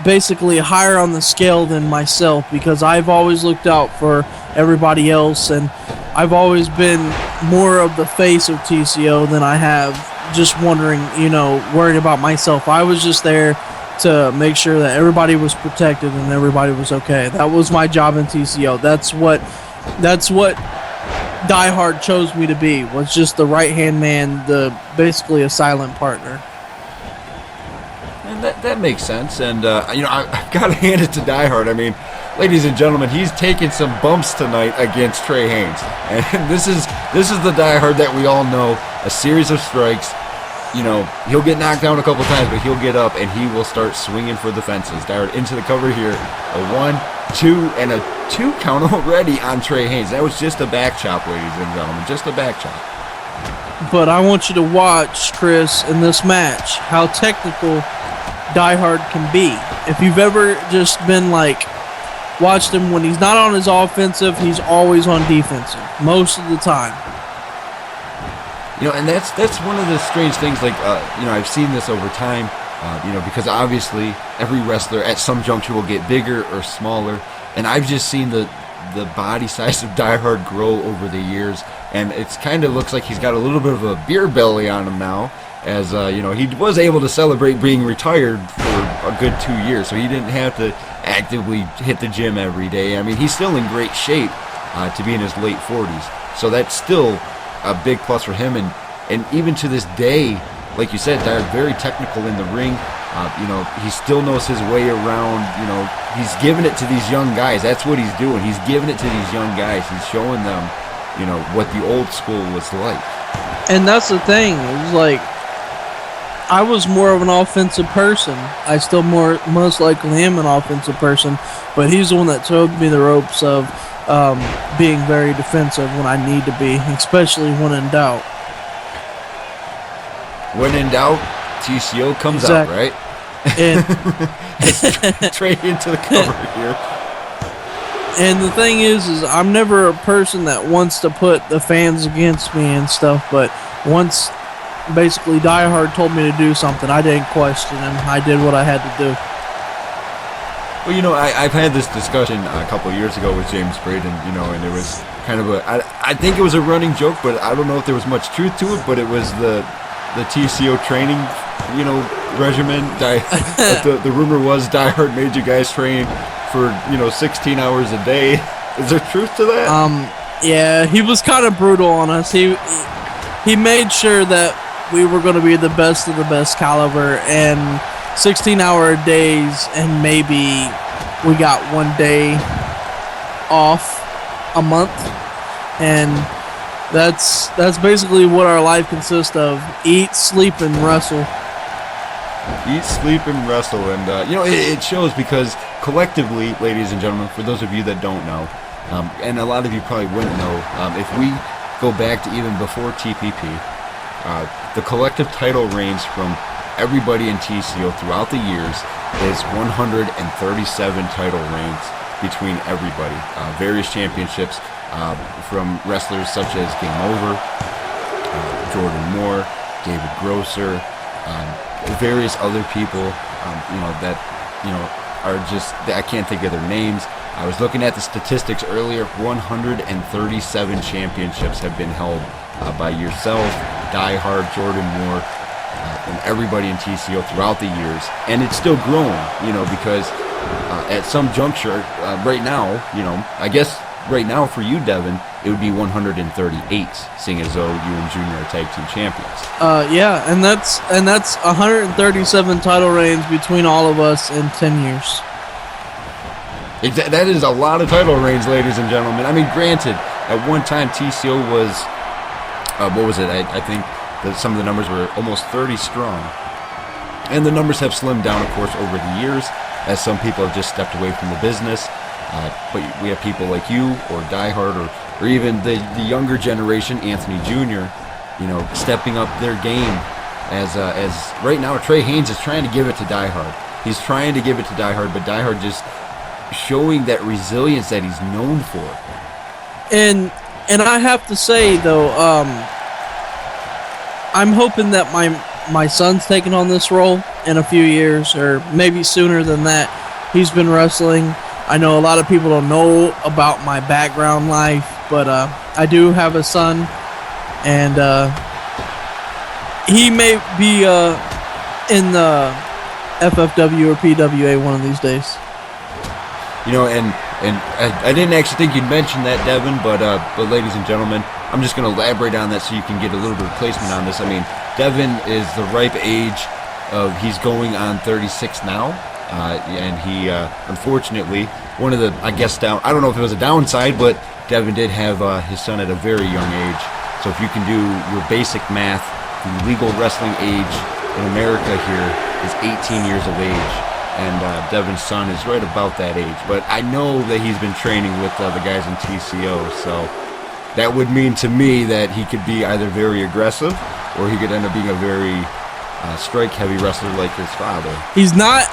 basically higher on the scale than myself, because I've always looked out for everybody else, and I've always been more of the face of TCO than I have just wondering, worried about myself. I was just there to make sure that everybody was protected and everybody was okay. That was my job in TCO. That's what Die Hard chose me to be, was just the right-hand man, basically a silent partner. And that makes sense. And, I've got to hand it to Die Hard. I mean, ladies and gentlemen, he's taken some bumps tonight against Trey Haynes. And this is the Die Hard that we all know. A series of strikes. He'll get knocked down a couple times, but he'll get up and he will start swinging for the fences. Die Hard into the cover here. A 1, 2, and a 2 count already on Trey Haynes. That was just a back chop, ladies and gentlemen. Just a back chop. But I want you to watch, Chris, in this match, how technical Die Hard can be. If you've ever just been watched him when he's not on his offensive, he's always on defensive, most of the time. And that's one of the strange things. I've seen this over time. Because obviously every wrestler at some juncture will get bigger or smaller, and I've just seen the body size of Die Hard grow over the years, and it's kind of looks like he's got a little bit of a beer belly on him now, as he was able to celebrate being retired for a good 2 years, so he didn't have to actively hit the gym every day. I mean, he's still in great shape to be in his late 40s, so that's still a big plus for him, and even to this day, like you said, they're very technical in the ring. He still knows his way around. He's giving it to these young guys. That's what he's doing. He's giving it to these young guys. He's showing them, what the old school was like. And that's the thing. It was I was more of an offensive person. I still most likely am an offensive person, but he's the one that showed me the ropes of being very defensive when I need to be, especially when in doubt. When in doubt, TCO comes out, right? And Trey into the cover here. And the thing is I'm never a person that wants to put the fans against me and stuff, but once basically Die Hard told me to do something, I didn't question him. I did what I had to do. Well, I've had this discussion a couple of years ago with James Braden, and it was kind of I think it was a running joke, but I don't know if there was much truth to it, but it was the TCO training, regimen. The rumor was Die Hard made you guys train for, 16 hours a day. Is there truth to that? Yeah, he was kind of brutal on us. He made sure that we were going to be the best of the best caliber, and 16-hour days, and maybe we got 1 day off a month, and that's basically what our life consists of: eat, sleep, and wrestle. Eat, sleep, and wrestle. And it shows, because collectively, ladies and gentlemen, for those of you that don't know, and a lot of you probably wouldn't know, if we go back to even before TPP, the collective title reigns from everybody in TCO throughout the years is 137 title reigns between everybody. Various championships from wrestlers such as Game Over, Jordan Moore, David Grosser, various other people, that are just, I can't think of their names. I was looking at the statistics earlier. 137 championships have been held by yourself, Die Hard, Jordan Moore, and everybody in TCO throughout the years, and it's still growing. Because at some juncture, right now, I guess right now for you, Devin, it would be 138, seeing as though you and Junior are tag team champions. Yeah, and that's 137 title reigns between all of us in 10 years. That is a lot of title reigns, ladies and gentlemen. I mean, granted, at one time TCO was, what was it? I think that some of the numbers were almost 30 strong. And the numbers have slimmed down, of course, over the years, as some people have just stepped away from the business. But we have people like you, or Die Hard, or even the younger generation, Anthony Jr., stepping up their game. As right now, Trey Haynes is trying to give it to Die Hard. He's trying to give it to Die Hard, but Die Hard just showing that resilience that he's known for. And I have to say, though, I'm hoping that my son's taking on this role in a few years, or maybe sooner than that. He's been wrestling. I know a lot of people don't know about my background life, but I do have a son, and he may be in the FFW or PWA one of these days. And And I didn't actually think you'd mention that, Devin, but ladies and gentlemen, I'm just going to elaborate on that so you can get a little bit of placement on this. I mean, Devin is the ripe age of, he's going on 36 now, and he, unfortunately, one of the, I guess, I don't know if it was a downside, but Devin did have his son at a very young age. So if you can do your basic math, the legal wrestling age in America here is 18 years of age. And Devin's son is right about that age. But I know that he's been training with the guys in TCO, so that would mean to me that he could be either very aggressive or he could end up being a very strike-heavy wrestler like his father. He's not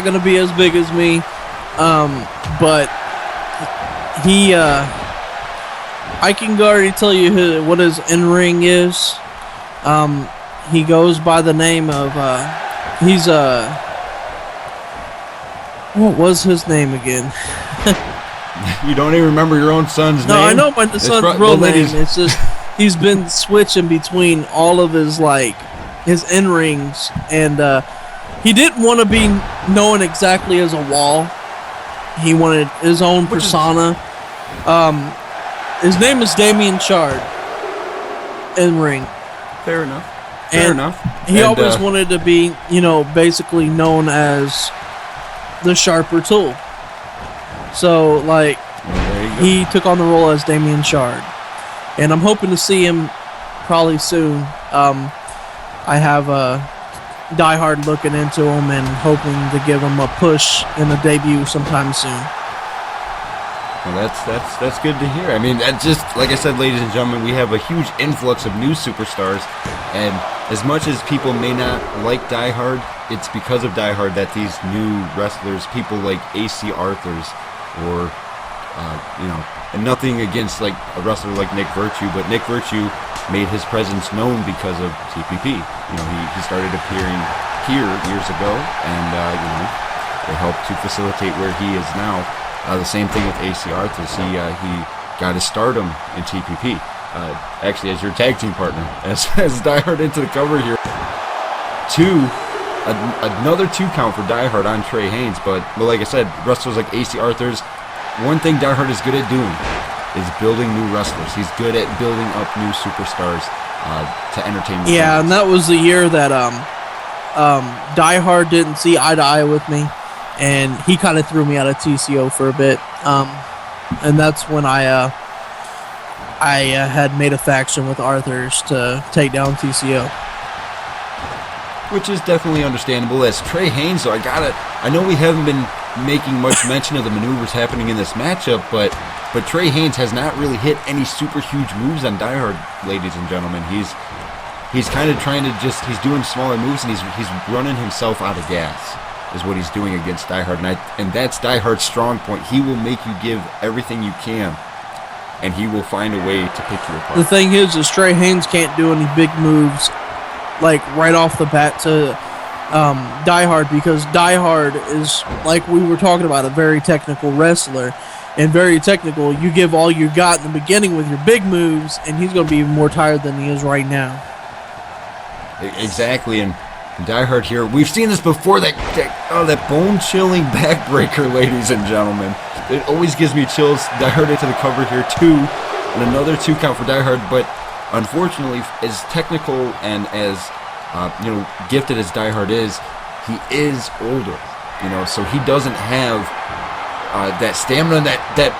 going to be as big as me, but he, I can already tell you what his in-ring is. He goes by the name of, he's what was his name again? You don't even remember your own son's name? No, I know my son's real name. It's just he's been switching between all of his his in-rings, and he didn't want to be known exactly as a wall. He wanted his own persona. His name is Damian Chard. In-ring. Fair enough. Fair enough. He always wanted to be, basically known as the sharper tool. So, he took on the role as Damian Chard. And I'm hoping to see him probably soon. I have Die Hard looking into him and hoping to give him a push in the debut sometime soon. Well, that's good to hear. I mean, that just, like I said, ladies and gentlemen, we have a huge influx of new superstars, and as much as people may not like Die Hard, it's because of Die Hard that these new wrestlers, people like AC Arthurs, or and nothing against a wrestler like Nick Virtue, but Nick Virtue made his presence known because of TPP. He started appearing here years ago, and they helped to facilitate where he is now. The same thing with AC Arthurs. He got his stardom in TPP. Actually, as your tag team partner, as Die Hard into the cover here. Another 2 count for Die Hard on Trey Haynes. But like I said, wrestlers like AC Arthurs, one thing Die Hard is good at doing is building new wrestlers. He's good at building up new superstars to entertain the fans. And that was the year that Die Hard didn't see eye to eye with me. And he kind of threw me out of TCO for a bit, and that's when I had made a faction with Arthurs to take down TCO. Which is definitely understandable. As Trey Haynes, though, I know we haven't been making much mention of the maneuvers happening in this matchup, but Trey Haynes has not really hit any super huge moves on Die Hard, ladies and gentlemen. He's kind of trying to he's doing smaller moves, and he's running himself out of gas, is what he's doing against Die Hard. And that's Die Hard's strong point. He will make you give everything you can, and he will find a way to pick you apart. The thing is Trey Haynes can't do any big moves, right off the bat to Die Hard, because Die Hard is, like we were talking about, a very technical wrestler. And very technical, you give all you got in the beginning with your big moves, and he's going to be even more tired than he is right now. Exactly, and Die Hard here, we've seen this before, that bone-chilling backbreaker, ladies and gentlemen. It always gives me chills. Die Hard into the cover here, 2, and another 2 count for Die Hard, but unfortunately, as technical and as gifted as Die Hard is, he is older, so he doesn't have that stamina, that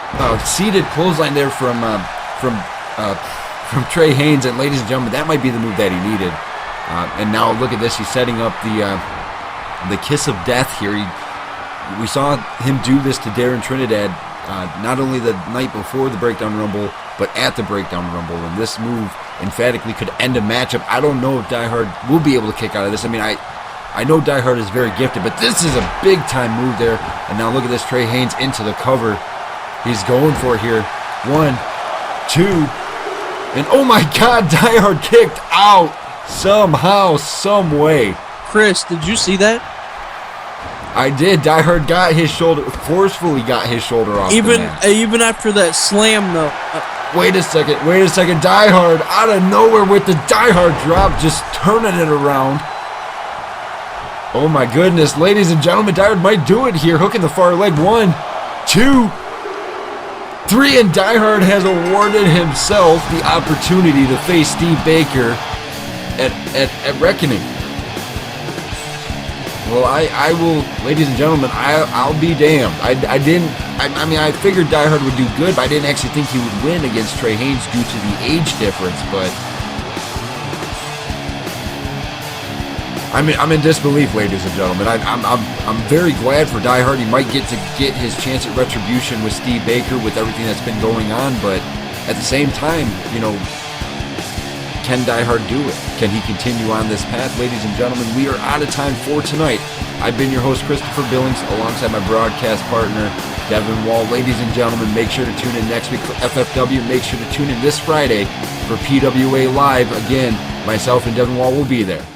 seated clothesline there from Trey Haynes, and ladies and gentlemen, that might be the move that he needed. And now look at this, he's setting up the kiss of death here. We saw him do this to Darren Trinidad, not only the night before the Breakdown Rumble, but at the Breakdown Rumble. And this move emphatically could end a matchup. I don't know if Die Hard will be able to kick out of this. I mean, I know Die Hard is very gifted, but this is a big-time move there. And now look at this, Trey Haynes into the cover. He's going for it here. 1, 2, and oh my God, Die Hard kicked out. Somehow, some way. Chris, did you see that? I did. Die Hard forcefully got his shoulder off the mat. Even after that slam, though. Wait a second. Die Hard out of nowhere with the Die Hard drop, just turning it around. Oh my goodness, ladies and gentlemen, Die Hard might do it here, hooking the far leg. 1, 2, 3, and Die Hard has awarded himself the opportunity to face Steve Baker at Reckoning. Well, I will, ladies and gentlemen, I'll be damned. I mean, I figured Die Hard would do good, but I didn't actually think he would win against Trey Haynes due to the age difference, but I'm in disbelief, ladies and gentlemen. I'm very glad for Die Hard. He might get his chance at retribution with Steve Baker with everything that's been going on, but at the same time, you know, can Die Hard do it? Can he continue on this path? Ladies and gentlemen, we are out of time for tonight. I've been your host, Christopher Billings, alongside my broadcast partner, Devin Wall. Ladies and gentlemen, make sure to tune in next week for FFW. Make sure to tune in this Friday for PWA Live. Again, myself and Devin Wall will be there.